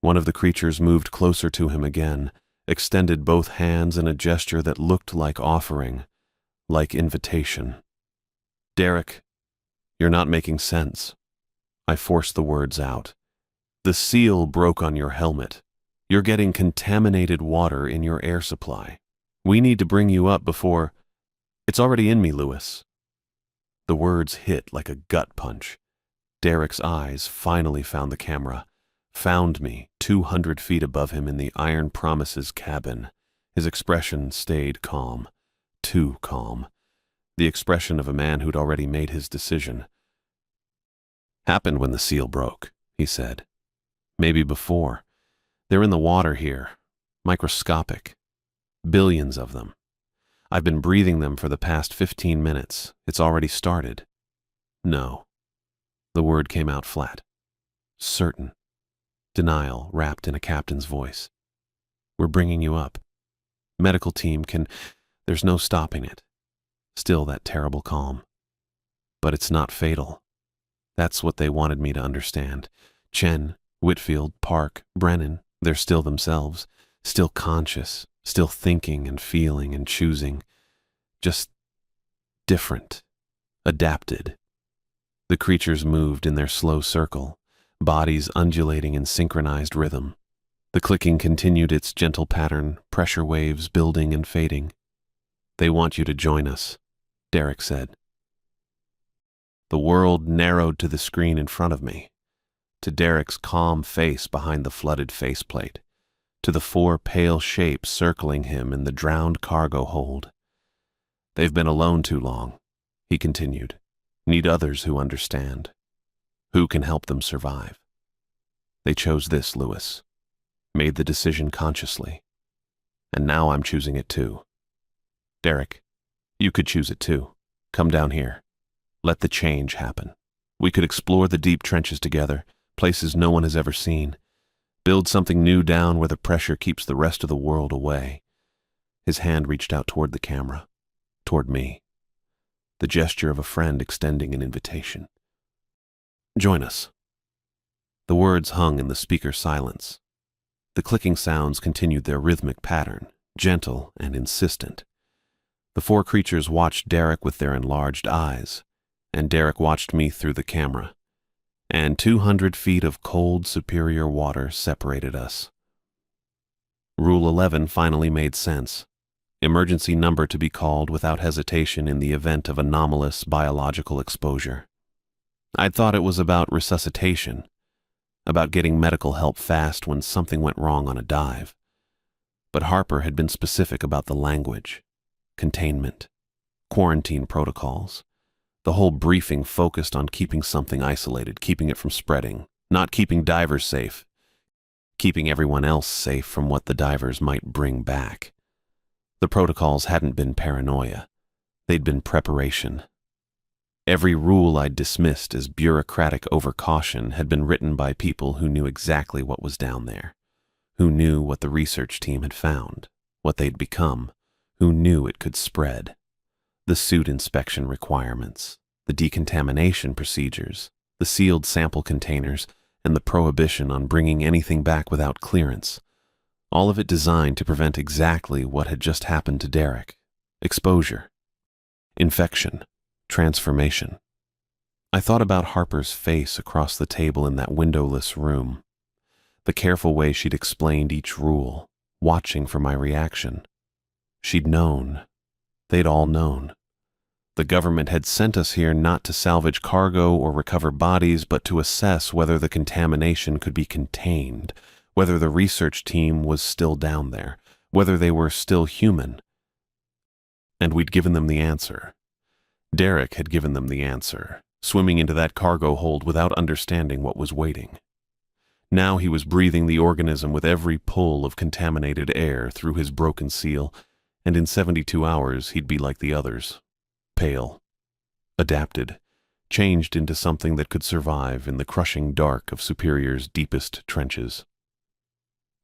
Speaker 1: One of the creatures moved closer to him again, extended both hands in a gesture that looked like offering, like invitation. Derek, you're not making sense. I forced the words out. The seal broke on your helmet. You're getting contaminated water in your air supply. We need to bring you up before... It's already in me, Lewis. The words hit like a gut punch. Derek's eyes finally found the camera, found me 200 feet above him in the Iron Promises cabin. His expression stayed calm, too calm. The expression of a man who'd already made his decision. Happened when the seal broke, he said. Maybe before. They're in the water here, microscopic. Billions of them. I've been breathing them for the past 15 minutes. It's already started. No. The word came out flat. Certain. Denial wrapped in a captain's voice. We're bringing you up. Medical team can... There's no stopping it. Still that terrible calm. But it's not fatal. That's what they wanted me to understand. Chen, Whitfield, Park, Brennan, they're still themselves, still conscious, still thinking and feeling and choosing. Just different, adapted. The creatures moved in their slow circle, bodies undulating in synchronized rhythm. The clicking continued its gentle pattern, pressure waves building and fading. They want you to join us, Derek said. The world narrowed to the screen in front of me, to Derek's calm face behind the flooded faceplate, to the 4 pale shapes circling him in the drowned cargo hold. They've been alone too long, he continued. Need others who understand, who can help them survive. They chose this, Lewis. Made the decision consciously. And now I'm choosing it too. Derek, you could choose it too. Come down here. Let the change happen. We could explore the deep trenches together, places no one has ever seen. Build something new down where the pressure keeps the rest of the world away. His hand reached out toward the camera, toward me. The gesture of a friend extending an invitation. Join us. The words hung in the speaker's silence. The clicking sounds continued their rhythmic pattern, gentle and insistent. The 4 creatures watched Derek with their enlarged eyes, and Derek watched me through the camera. And 200 feet of cold, superior water separated us. Rule 11 finally made sense. Emergency number to be called without hesitation in the event of anomalous biological exposure. I'd thought it was about resuscitation, about getting medical help fast when something went wrong on a dive. But Harper had been specific about the language, containment, quarantine protocols. The whole briefing focused on keeping something isolated, keeping it from spreading, not keeping divers safe, keeping everyone else safe from what the divers might bring back. The protocols hadn't been paranoia. They'd been preparation. Every rule I'd dismissed as bureaucratic overcaution had been written by people who knew exactly what was down there, who knew what the research team had found, what they'd become, who knew it could spread. The suit inspection requirements, the decontamination procedures, the sealed sample containers, and the prohibition on bringing anything back without clearance. All of it designed to prevent exactly what had just happened to Derek. Exposure, infection, transformation. I thought about Harper's face across the table in that windowless room, the careful way she'd explained each rule, watching for my reaction. She'd known. They'd all known. The government had sent us here not to salvage cargo or recover bodies, but to assess whether the contamination could be contained, whether the research team was still down there, whether they were still human. And we'd given them the answer. Derek had given them the answer, swimming into that cargo hold without understanding what was waiting. Now he was breathing the organism with every pull of contaminated air through his broken seal, and in 72 hours he'd be like the others. Pale, adapted, changed into something that could survive in the crushing dark of Superior's deepest trenches.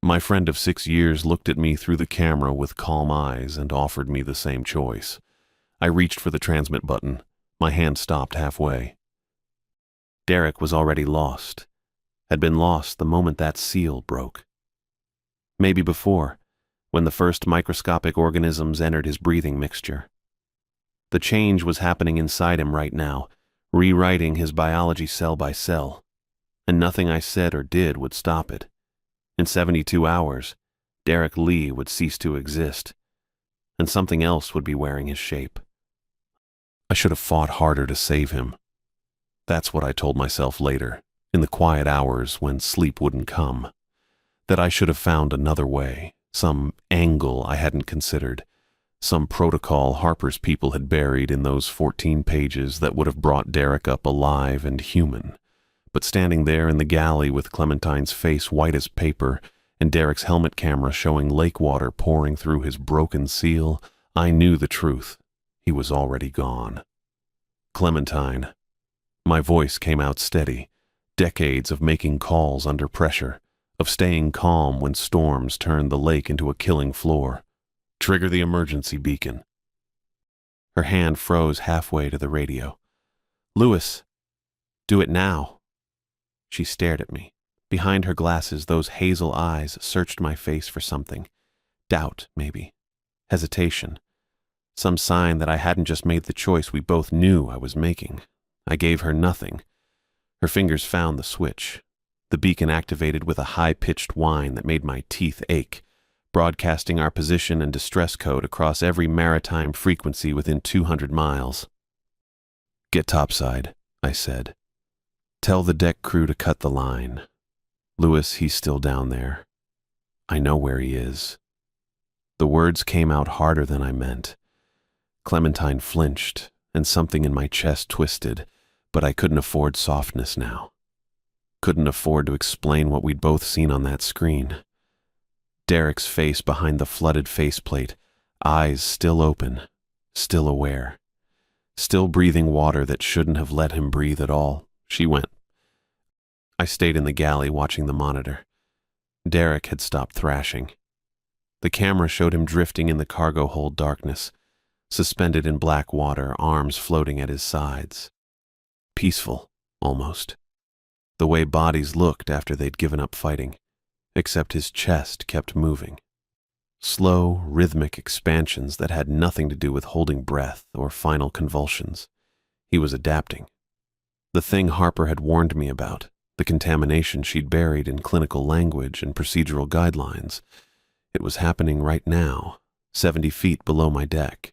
Speaker 1: My friend of 6 years looked at me through the camera with calm eyes and offered me the same choice. I reached for the transmit button. My hand stopped halfway. Derek was already lost, had been lost the moment that seal broke. Maybe before, when the first microscopic organisms entered his breathing mixture. The change was happening inside him right now, rewriting his biology cell by cell, and nothing I said or did would stop it. In 72 hours, Derek Lee would cease to exist, and something else would be wearing his shape. I should have fought harder to save him. That's what I told myself later, in the quiet hours when sleep wouldn't come. That I should have found another way, some angle I hadn't considered, some protocol Harper's people had buried in those 14 pages that would have brought Derek up alive and human. But standing there in the galley with Clementine's face white as paper and Derek's helmet camera showing lake water pouring through his broken seal, I knew the truth. He was already gone. Clementine. My voice came out steady. Decades of making calls under pressure, of staying calm when storms turned the lake into a killing floor. Trigger the emergency beacon. Her hand froze halfway to the radio. Lewis, do it now. She stared at me. Behind her glasses, those hazel eyes searched my face for something. Doubt, maybe. Hesitation. Some sign that I hadn't just made the choice we both knew I was making. I gave her nothing. Her fingers found the switch. The beacon activated with a high-pitched whine that made my teeth ache, broadcasting our position and distress code across every maritime frequency within 200 miles. Get topside, I said. Tell the deck crew to cut the line. Lewis, he's still down there. I know where he is. The words came out harder than I meant. Clementine flinched, and something in my chest twisted, but I couldn't afford softness now. Couldn't afford to explain what we'd both seen on that screen. Derek's face behind the flooded faceplate, eyes still open, still aware, still breathing water that shouldn't have let him breathe at all. She went. I stayed in the galley watching the monitor. Derek had stopped thrashing. The camera showed him drifting in the cargo hold darkness, suspended in black water, arms floating at his sides. Peaceful, almost. The way bodies looked after they'd given up fighting. Except his chest kept moving. Slow, rhythmic expansions that had nothing to do with holding breath or final convulsions. He was adapting. The thing Harper had warned me about, the contamination she'd buried in clinical language and procedural guidelines, it was happening right now, 70 feet below my deck.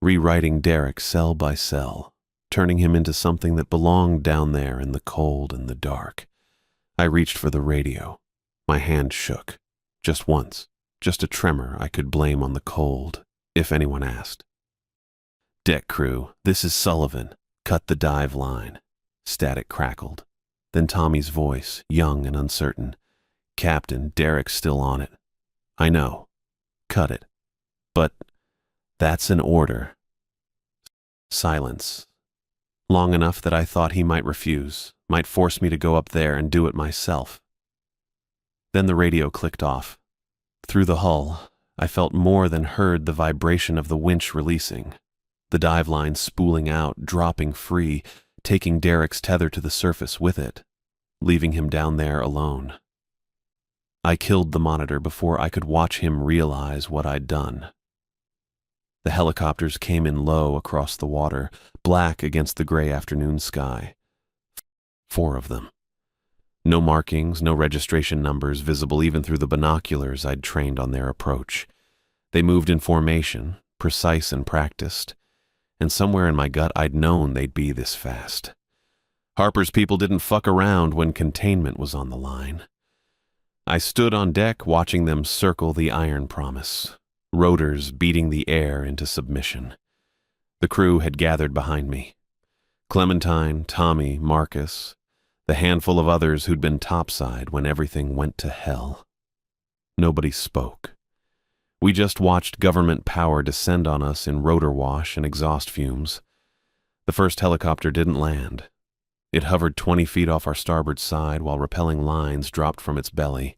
Speaker 1: Rewriting Derek cell by cell, turning him into something that belonged down there in the cold and the dark. I reached for the radio. My hand shook. Just once. Just a tremor I could blame on the cold, if anyone asked. Deck crew, this is Sullivan. Cut the dive line. Static crackled. Then Tommy's voice, young and uncertain. Captain, Derek's still on it. I know. Cut it. But that's an order. Silence. Long enough that I thought he might refuse, might force me to go up there and do it myself. Then the radio clicked off. Through the hull, I felt more than heard the vibration of the winch releasing, the dive line spooling out, dropping free, taking Derek's tether to the surface with it, leaving him down there alone. I killed the monitor before I could watch him realize what I'd done. The helicopters came in low across the water, black against the gray afternoon sky. 4 of them. No markings, no registration numbers visible even through the binoculars I'd trained on their approach. They moved in formation, precise and practiced, and somewhere in my gut I'd known they'd be this fast. Harper's people didn't fuck around when containment was on the line. I stood on deck watching them circle the Iron Promise, rotors beating the air into submission. The crew had gathered behind me. Clementine, Tommy, Marcus, the handful of others who'd been topside when everything went to hell. Nobody spoke. We just watched government power descend on us in rotor wash and exhaust fumes. The first helicopter didn't land. It hovered 20 feet off our starboard side while rappelling lines dropped from its belly.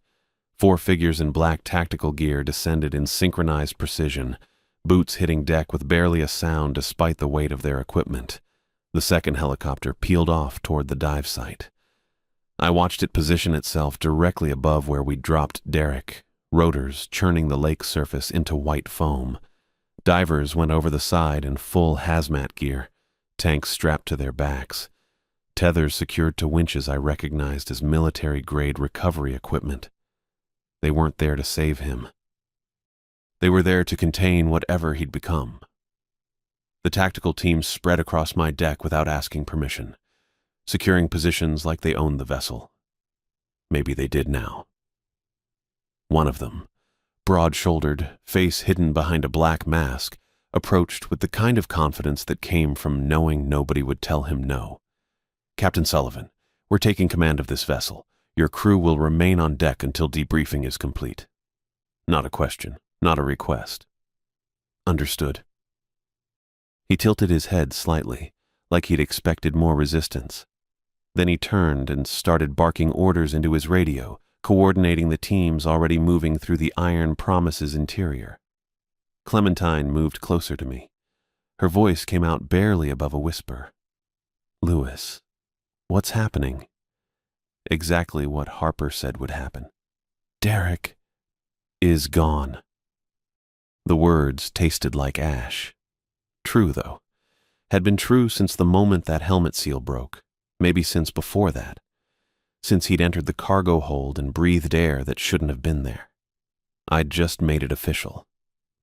Speaker 1: 4 figures in black tactical gear descended in synchronized precision, boots hitting deck with barely a sound despite the weight of their equipment. The second helicopter peeled off toward the dive site. I watched it position itself directly above where we'd dropped Derek, rotors churning the lake surface into white foam. Divers went over the side in full hazmat gear, tanks strapped to their backs. Tethers secured to winches I recognized as military-grade recovery equipment. They weren't there to save him. They were there to contain whatever he'd become. The tactical team spread across my deck without asking permission, securing positions like they owned the vessel. Maybe they did now. One of them, broad-shouldered, face hidden behind a black mask, approached with the kind of confidence that came from knowing nobody would tell him no. "Captain Sullivan, we're taking command of this vessel. Your crew will remain on deck until debriefing is complete." Not a question, not a request. Understood. He tilted his head slightly, like he'd expected more resistance. Then he turned and started barking orders into his radio, coordinating the teams already moving through the Iron Promise's interior. Clementine moved closer to me. Her voice came out barely above a whisper. "Lewis, what's happening?" Exactly what Harper said would happen. "Derek is gone." The words tasted like ash. True, though. Had been true since the moment that helmet seal broke, maybe since before that. Since he'd entered the cargo hold and breathed air that shouldn't have been there. I'd just made it official.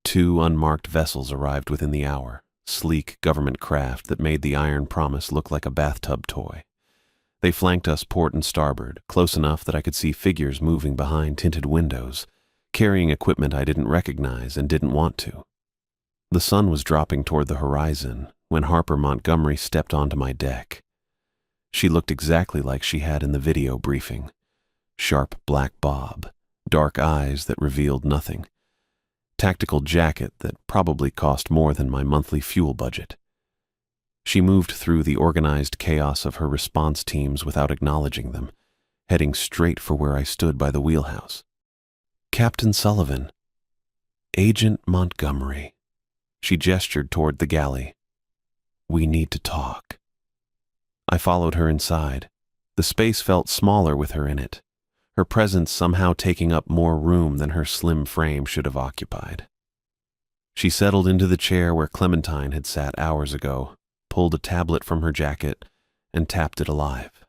Speaker 1: 2 unmarked vessels arrived within the hour, sleek government craft that made the Iron Promise look like a bathtub toy. They flanked us port and starboard, close enough that I could see figures moving behind tinted windows, carrying equipment I didn't recognize and didn't want to. The sun was dropping toward the horizon when Harper Montgomery stepped onto my deck. She looked exactly like she had in the video briefing. Sharp black bob, dark eyes that revealed nothing. Tactical jacket that probably cost more than my monthly fuel budget. She moved through the organized chaos of her response teams without acknowledging them, heading straight for where I stood by the wheelhouse. "Captain Sullivan. Agent Montgomery." She gestured toward the galley. "We need to talk." I followed her inside. The space felt smaller with her in it, her presence somehow taking up more room than her slim frame should have occupied. She settled into the chair where Clementine had sat hours ago, pulled a tablet from her jacket, and tapped it alive.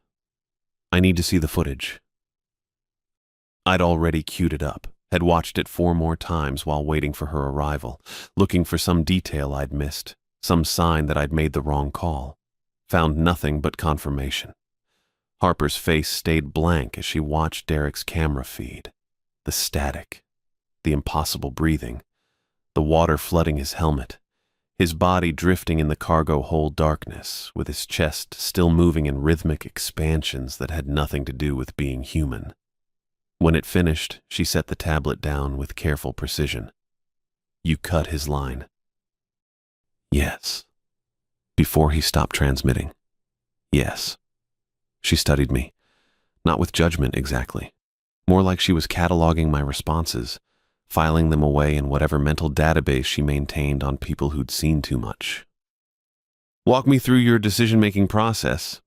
Speaker 1: "I need to see the footage." I'd already queued it up, had watched it 4 more times while waiting for her arrival, looking for some detail I'd missed, some sign that I'd made the wrong call. Found nothing but confirmation. Harper's face stayed blank as she watched Derek's camera feed. The static, the impossible breathing, the water flooding his helmet, his body drifting in the cargo hold darkness, with his chest still moving in rhythmic expansions that had nothing to do with being human. When it finished, she set the tablet down with careful precision. "You cut his line." "Yes." Before he stopped transmitting. "Yes." She studied me, not with judgment exactly, more like she was cataloging my responses, filing them away in whatever mental database she maintained on people who'd seen too much. "Walk me through your decision-making process."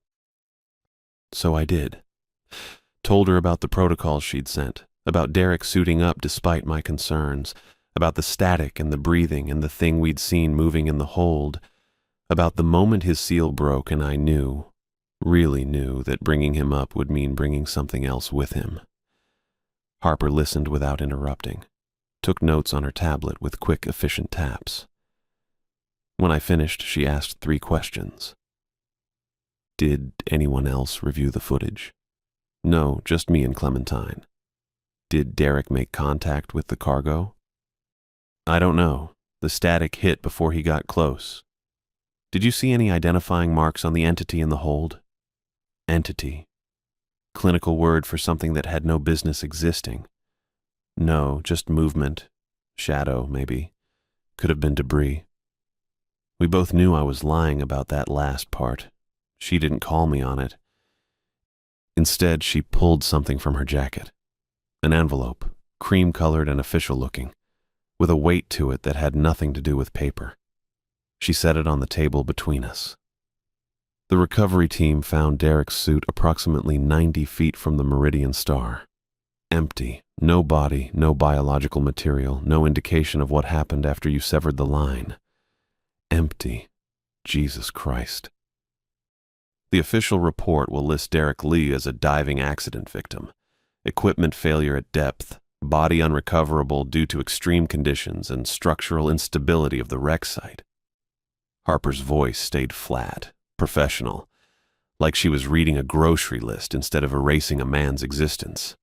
Speaker 1: So I did. Told her about the protocols she'd sent, about Derek suiting up despite my concerns, about the static and the breathing and the thing we'd seen moving in the hold, about the moment his seal broke and I knew, really knew, that bringing him up would mean bringing something else with him. Harper listened without interrupting, took notes on her tablet with quick, efficient taps. When I finished, she asked 3 questions. "Did anyone else review the footage?" "No, just me and Clementine." "Did Derek make contact with the cargo?" "I don't know. The static hit before he got close." "Did you see any identifying marks on the entity in the hold?" "Entity. Clinical word for something that had no business existing." "No, just movement. Shadow, maybe. Could have been debris." We both knew I was lying about that last part. She didn't call me on it. Instead, she pulled something from her jacket. An envelope, cream-colored and official-looking, with a weight to it that had nothing to do with paper. She set it on the table between us. The recovery team found Derek's suit approximately 90 feet from the Meridian Star. Empty, no body, no biological material, no indication of what happened after you severed the line. Empty. Jesus Christ. The official report will list Derek Lee as a diving accident victim, equipment failure at depth, body unrecoverable due to extreme conditions and structural instability of the wreck site. Harper's voice stayed flat, professional, like she was reading a grocery list instead of erasing a man's existence.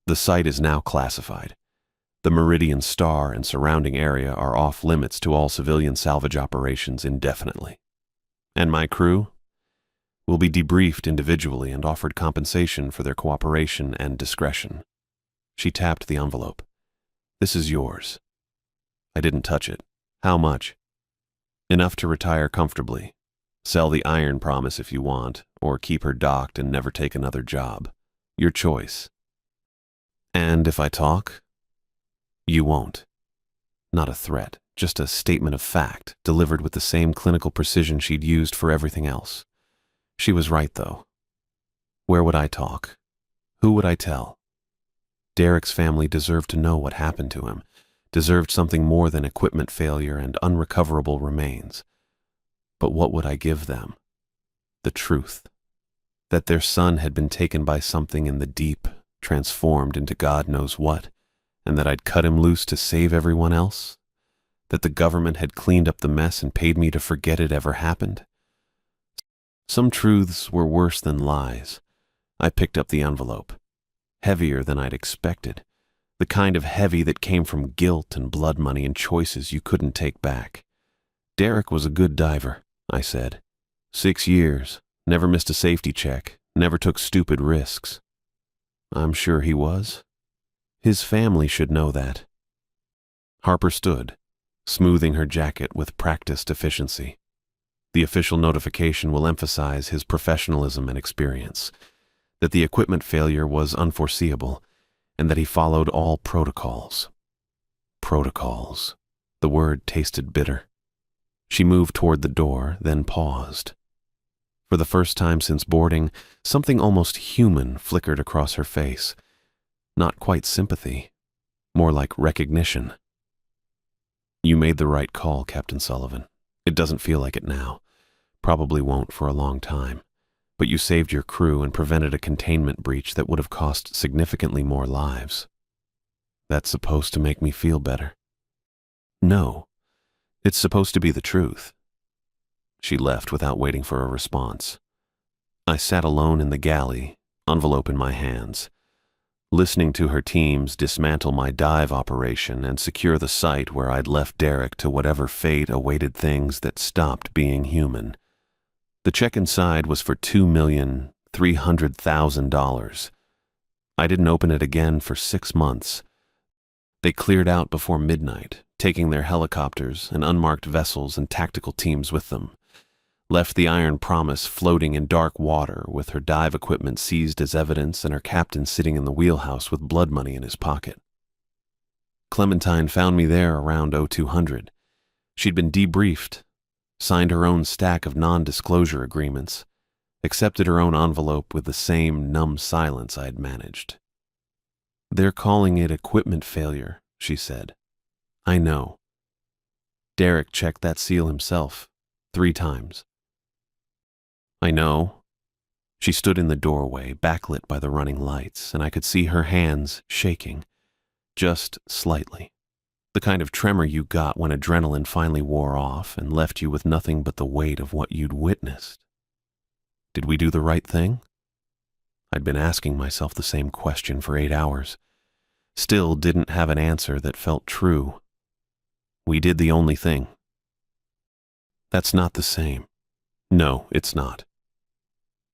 Speaker 1: "The site is now classified. The Meridian Star and surrounding area are off limits to all civilian salvage operations indefinitely. And my crew will be debriefed individually and offered compensation for their cooperation and discretion." She tapped the envelope. "This is yours." I didn't touch it. "How much?" "Enough to retire comfortably. Sell the iron promise if you want, or keep her docked and never take another job. Your choice." "And if I talk?" "You won't." Not a threat, just a statement of fact, delivered with the same clinical precision she'd used for everything else. She was right, though. Where would I talk? Who would I tell? Derek's family deserved to know what happened to him, deserved something more than equipment failure and unrecoverable remains. But what would I give them? The truth. That their son had been taken by something in the deep, transformed into God knows what, and that I'd cut him loose to save everyone else? That the government had cleaned up the mess and paid me to forget it ever happened? Some truths were worse than lies. I picked up the envelope. Heavier than I'd expected. The kind of heavy that came from guilt and blood money and choices you couldn't take back. "Derek was a good diver," I said. 6 years, never missed a safety check, never took stupid risks." "I'm sure he was. His family should know that." Harper stood, smoothing her jacket with practiced efficiency. The official notification will emphasize his professionalism and experience, that the equipment failure was unforeseeable, and that he followed all protocols. Protocols. The word tasted bitter. She moved toward the door, then paused. For the first time since boarding, something almost human flickered across her face. Not quite sympathy, more like recognition. "You made the right call, Captain Sullivan. It doesn't feel like it now. Probably won't for a long time. But you saved your crew and prevented a containment breach that would have cost significantly more lives. That's supposed to make me feel better." "No. It's supposed to be the truth." She left without waiting for a response. I sat alone in the galley, envelope in my hands, listening to her teams dismantle my dive operation and secure the site where I'd left Derek to whatever fate awaited things that stopped being human. The check inside was for $2,300,000. I didn't open it again for 6 months. They cleared out before midnight, taking their helicopters and unmarked vessels and tactical teams with them. Left the Iron Promise floating in dark water with her dive equipment seized as evidence and her captain sitting in the wheelhouse with blood money in his pocket. Clementine found me there around 0200. She'd been debriefed, signed her own stack of non-disclosure agreements, accepted her own envelope with the same numb silence I'd managed. "They're calling it equipment failure," she said. "I know. Derek checked that seal himself 3 times. "I know." She stood in the doorway, backlit by the running lights, and I could see her hands shaking, just slightly. The kind of tremor you got when adrenaline finally wore off and left you with nothing but the weight of what you'd witnessed. Did we do the right thing? I'd been asking myself the same question for 8 hours. Still didn't have an answer that felt true. We did the only thing. That's not the same. No, it's not.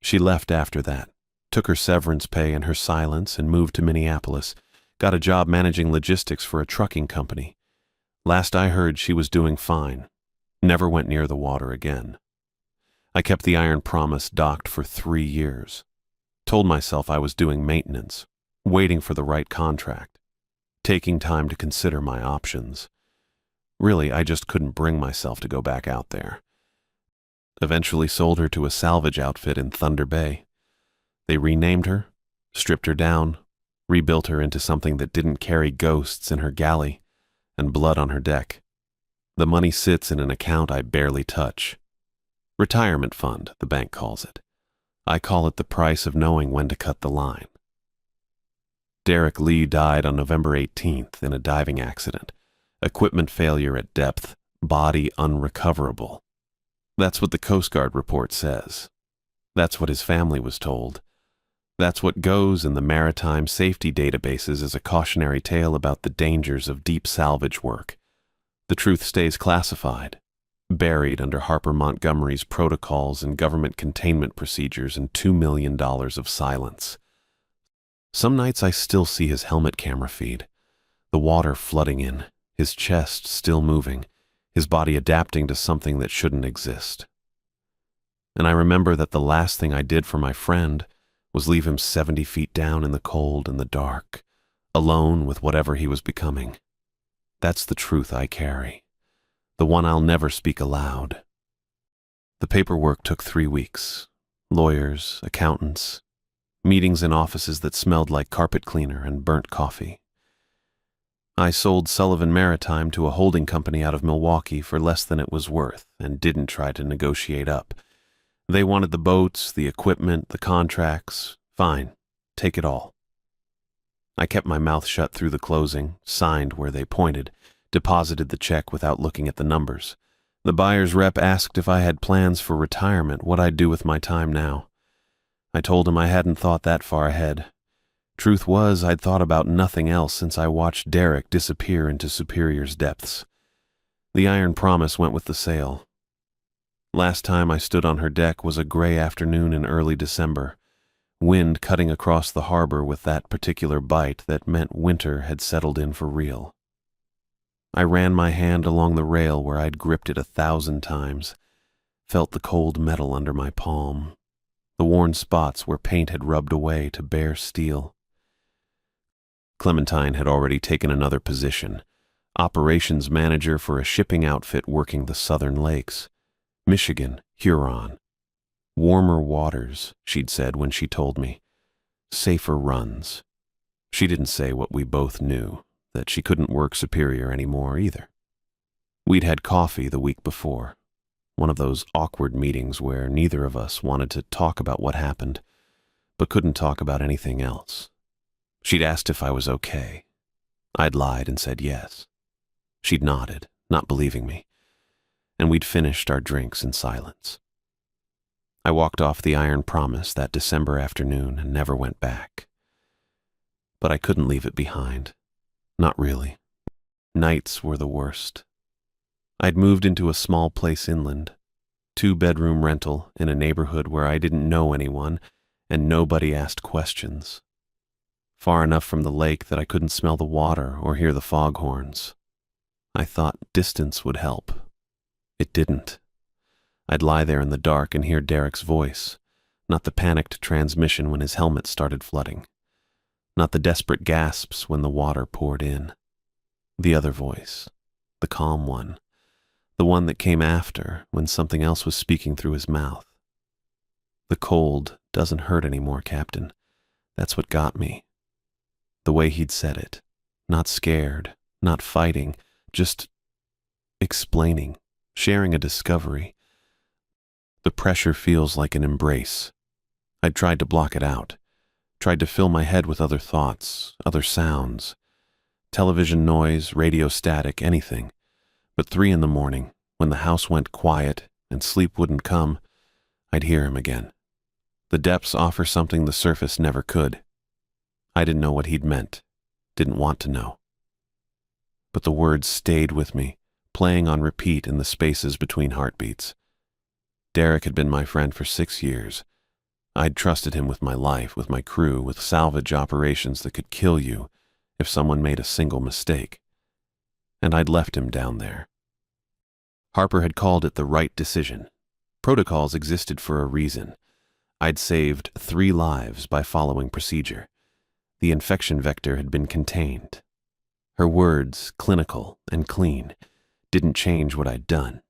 Speaker 1: She left after that, took her severance pay and her silence and moved to Minneapolis, got a job managing logistics for a trucking company. Last I heard, she was doing fine. Never went near the water again. I kept the Iron Promise docked for 3 years. Told myself I was doing maintenance, waiting for the right contract, taking time to consider my options. Really, I just couldn't bring myself to go back out there. Eventually sold her to a salvage outfit in Thunder Bay. They renamed her, stripped her down, rebuilt her into something that didn't carry ghosts in her galley and blood on her deck. The money sits in an account I barely touch. Retirement fund, the bank calls it. I call it the price of knowing when to cut the line. Derek Lee died on November 18th in a diving accident. Equipment failure at depth, body unrecoverable. That's what the Coast Guard report says. That's what his family was told. That's what goes in the maritime safety databases as a cautionary tale about the dangers of deep salvage work. The truth stays classified, buried under Harper Montgomery's protocols and government containment procedures and $2 million of silence. Some nights I still see his helmet camera feed, the water flooding in, his chest still moving, his body adapting to something that shouldn't exist. And I remember that the last thing I did for my friend was leave him 70 feet down in the cold and the dark, alone with whatever he was becoming. That's the truth I carry, the one I'll never speak aloud. The paperwork took 3 weeks. Lawyers, accountants, meetings in offices that smelled like carpet cleaner and burnt coffee. I sold Sullivan Maritime to a holding company out of Milwaukee for less than it was worth and didn't try to negotiate up. They wanted the boats, the equipment, the contracts. Fine, take it all. I kept my mouth shut through the closing, signed where they pointed, deposited the check without looking at the numbers. The buyer's rep asked if I had plans for retirement, what I'd do with my time now. I told him I hadn't thought that far ahead. Truth was, I'd thought about nothing else since I watched Derek disappear into Superior's depths. The Iron Promise went with the sale. Last time I stood on her deck was a gray afternoon in early December, wind cutting across the harbor with that particular bite that meant winter had settled in for real. I ran my hand along the rail where I'd gripped it 1,000 times, felt the cold metal under my palm, the worn spots where paint had rubbed away to bare steel. Clementine had already taken another position, operations manager for a shipping outfit working the southern lakes. Michigan, Huron. Warmer waters, she'd said when she told me. Safer runs. She didn't say what we both knew, that she couldn't work Superior anymore either. We'd had coffee the week before, one of those awkward meetings where neither of us wanted to talk about what happened, but couldn't talk about anything else. She'd asked if I was okay. I'd lied and said yes. She'd nodded, not believing me, and we'd finished our drinks in silence. I walked off the Iron Promise that December afternoon and never went back. But I couldn't leave it behind. Not really. Nights were the worst. I'd moved into a small place inland, 2-bedroom rental in a neighborhood where I didn't know anyone and nobody asked questions. Far enough from the lake that I couldn't smell the water or hear the foghorns. I thought distance would help. It didn't. I'd lie there in the dark and hear Derek's voice, not the panicked transmission when his helmet started flooding, not the desperate gasps when the water poured in. The other voice, the calm one, the one that came after when something else was speaking through his mouth. The cold doesn't hurt anymore, Captain. That's what got me. The way he'd said it. Not scared, not fighting, just explaining, sharing a discovery. The pressure feels like an embrace. I'd tried to block it out, tried to fill my head with other thoughts, other sounds, television noise, radio static, anything. But 3 a.m, when the house went quiet and sleep wouldn't come, I'd hear him again. The depths offer something the surface never could. I didn't know what he'd meant, didn't want to know. But the words stayed with me, playing on repeat in the spaces between heartbeats. Derek had been my friend for 6 years. I'd trusted him with my life, with my crew, with salvage operations that could kill you if someone made a single mistake. And I'd left him down there. Harper had called it the right decision. Protocols existed for a reason. I'd saved 3 lives by following procedure. The infection vector had been contained. Her words, clinical and clean, didn't change what I'd done.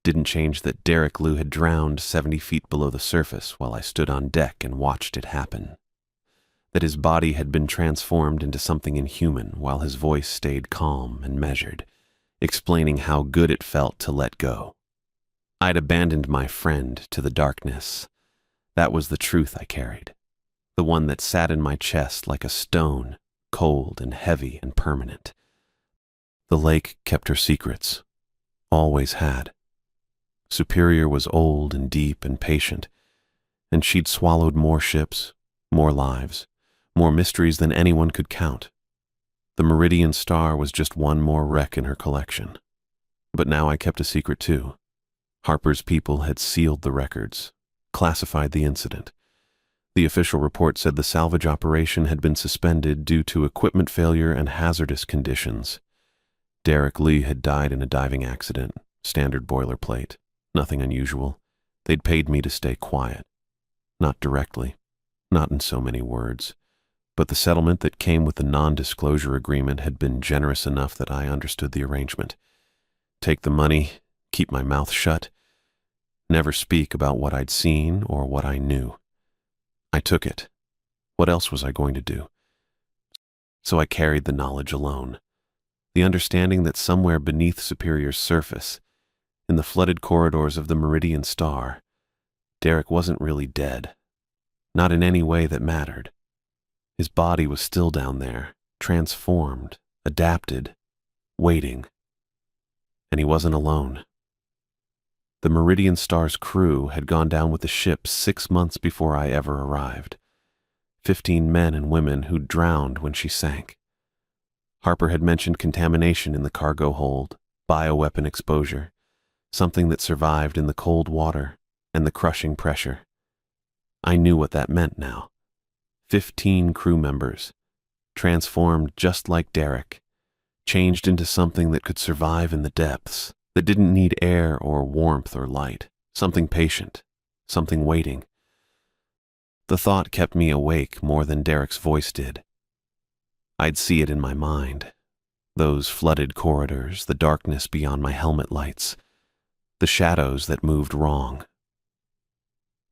Speaker 1: Didn't change that Derek Liu had drowned 70 feet below the surface while I stood on deck and watched it happen. That his body had been transformed into something inhuman while his voice stayed calm and measured, explaining how good it felt to let go. I'd abandoned my friend to the darkness. That was the truth I carried, the one that sat in my chest like a stone, cold and heavy and permanent. The lake kept her secrets, always had. Superior was old and deep and patient, and she'd swallowed more ships, more lives, more mysteries than anyone could count. The Meridian Star was just one more wreck in her collection. But now I kept a secret too. Harper's people had sealed the records, classified the incident. The official report said the salvage operation had been suspended due to equipment failure and hazardous conditions. Derek Lee had died in a diving accident, standard boilerplate, nothing unusual. They'd paid me to stay quiet. Not directly, not in so many words. But the settlement that came with the non-disclosure agreement had been generous enough that I understood the arrangement. Take the money, keep my mouth shut, never speak about what I'd seen or what I knew. I took it. What else was I going to do? So I carried the knowledge alone, the understanding that somewhere beneath Superior's surface, in the flooded corridors of the Meridian Star, Derek wasn't really dead, not in any way that mattered. His body was still down there, transformed, adapted, waiting. And he wasn't alone. The Meridian Star's crew had gone down with the ship 6 months before I ever arrived. 15 men and women who'd drowned when she sank. Harper had mentioned contamination in the cargo hold, bioweapon exposure, something that survived in the cold water and the crushing pressure. I knew what that meant now. 15 crew members, transformed just like Derek, changed into something that could survive in the depths, that didn't need air or warmth or light, something patient, something waiting. The thought kept me awake more than Derek's voice did. I'd see it in my mind, those flooded corridors, the darkness beyond my helmet lights, the shadows that moved wrong.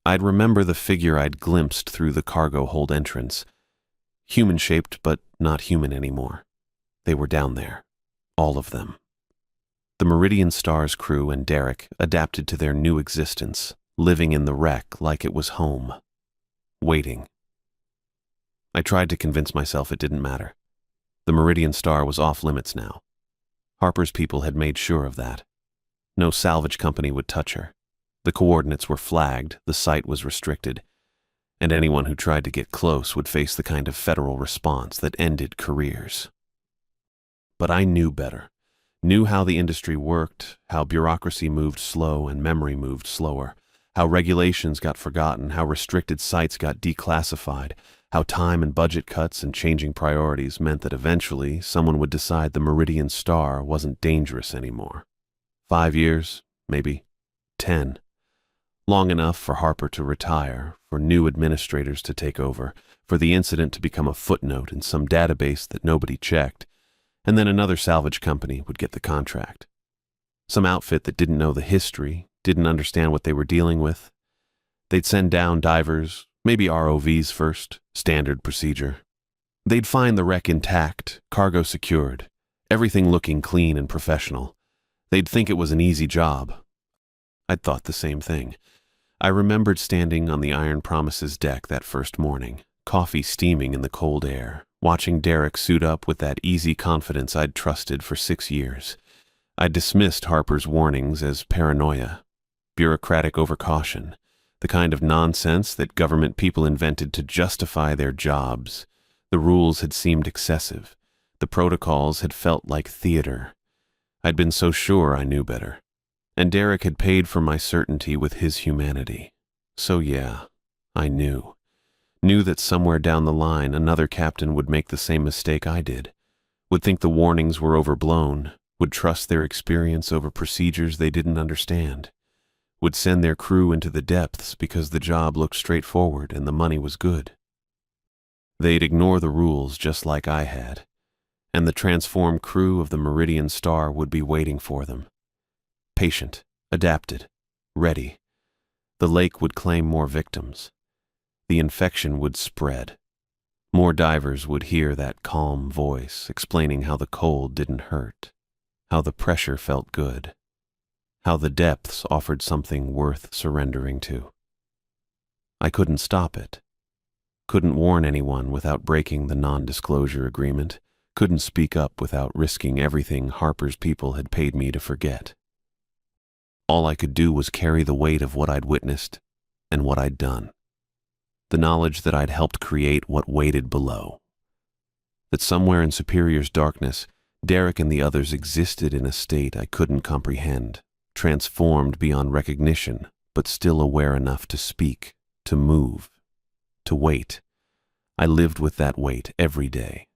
Speaker 1: I'd remember the figure I'd glimpsed through the cargo hold entrance, human-shaped but not human anymore. They were down there, all of them. The Meridian Star's crew and Derek adapted to their new existence, living in the wreck like it was home, waiting. I tried to convince myself it didn't matter. The Meridian Star was off limits now. Harper's people had made sure of that. No salvage company would touch her. The coordinates were flagged, the site was restricted, and anyone who tried to get close would face the kind of federal response that ended careers. But I knew better, knew how the industry worked, how bureaucracy moved slow and memory moved slower, how regulations got forgotten, how restricted sites got declassified, how time and budget cuts and changing priorities meant that eventually someone would decide the Meridian Star wasn't dangerous anymore. 5 years, maybe 10. Long enough for Harper to retire, for new administrators to take over, for the incident to become a footnote in some database that nobody checked, and then another salvage company would get the contract. Some outfit that didn't know the history, didn't understand what they were dealing with. They'd send down divers, maybe ROVs first, standard procedure. They'd find the wreck intact, cargo secured, everything looking clean and professional. They'd think it was an easy job. I'd thought the same thing. I remembered standing on the Iron Promise's deck that first morning, coffee steaming in the cold air, watching Derek suit up with that easy confidence I'd trusted for 6 years. I dismissed Harper's warnings as paranoia, bureaucratic overcaution, the kind of nonsense that government people invented to justify their jobs. The rules had seemed excessive. The protocols had felt like theater. I'd been so sure I knew better. And Derek had paid for my certainty with his humanity. So yeah, I knew. Knew that somewhere down the line another captain would make the same mistake I did, would think the warnings were overblown, would trust their experience over procedures they didn't understand, would send their crew into the depths because the job looked straightforward and the money was good. They'd ignore the rules just like I had, and the transformed crew of the Meridian Star would be waiting for them. Patient, adapted, ready. The lake would claim more victims. The infection would spread. More divers would hear that calm voice explaining how the cold didn't hurt, how the pressure felt good, how the depths offered something worth surrendering to. I couldn't stop it. Couldn't warn anyone without breaking the non-disclosure agreement. Couldn't speak up without risking everything Harper's people had paid me to forget. All I could do was carry the weight of what I'd witnessed and what I'd done. The knowledge that I'd helped create what waited below. That somewhere in Superior's darkness, Derek and the others existed in a state I couldn't comprehend, transformed beyond recognition, but still aware enough to speak, to move, to wait. I lived with that weight every day,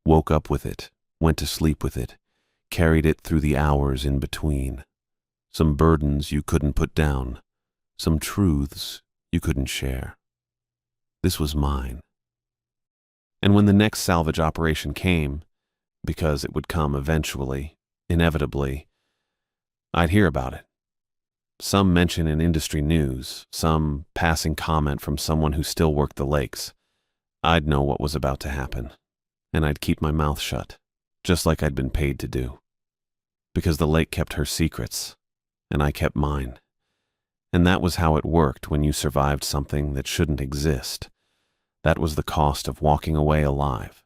Speaker 1: woke up with it, went to sleep with it, carried it through the hours in between. Some burdens you couldn't put down, some truths you couldn't share. This was mine. And when the next salvage operation came, because it would come eventually, inevitably, I'd hear about it. Some mention in industry news, some passing comment from someone who still worked the lakes. I'd know what was about to happen, and I'd keep my mouth shut, just like I'd been paid to do. Because the lake kept her secrets, and I kept mine. And that was how it worked when you survived something that shouldn't exist. That was the cost of walking away alive.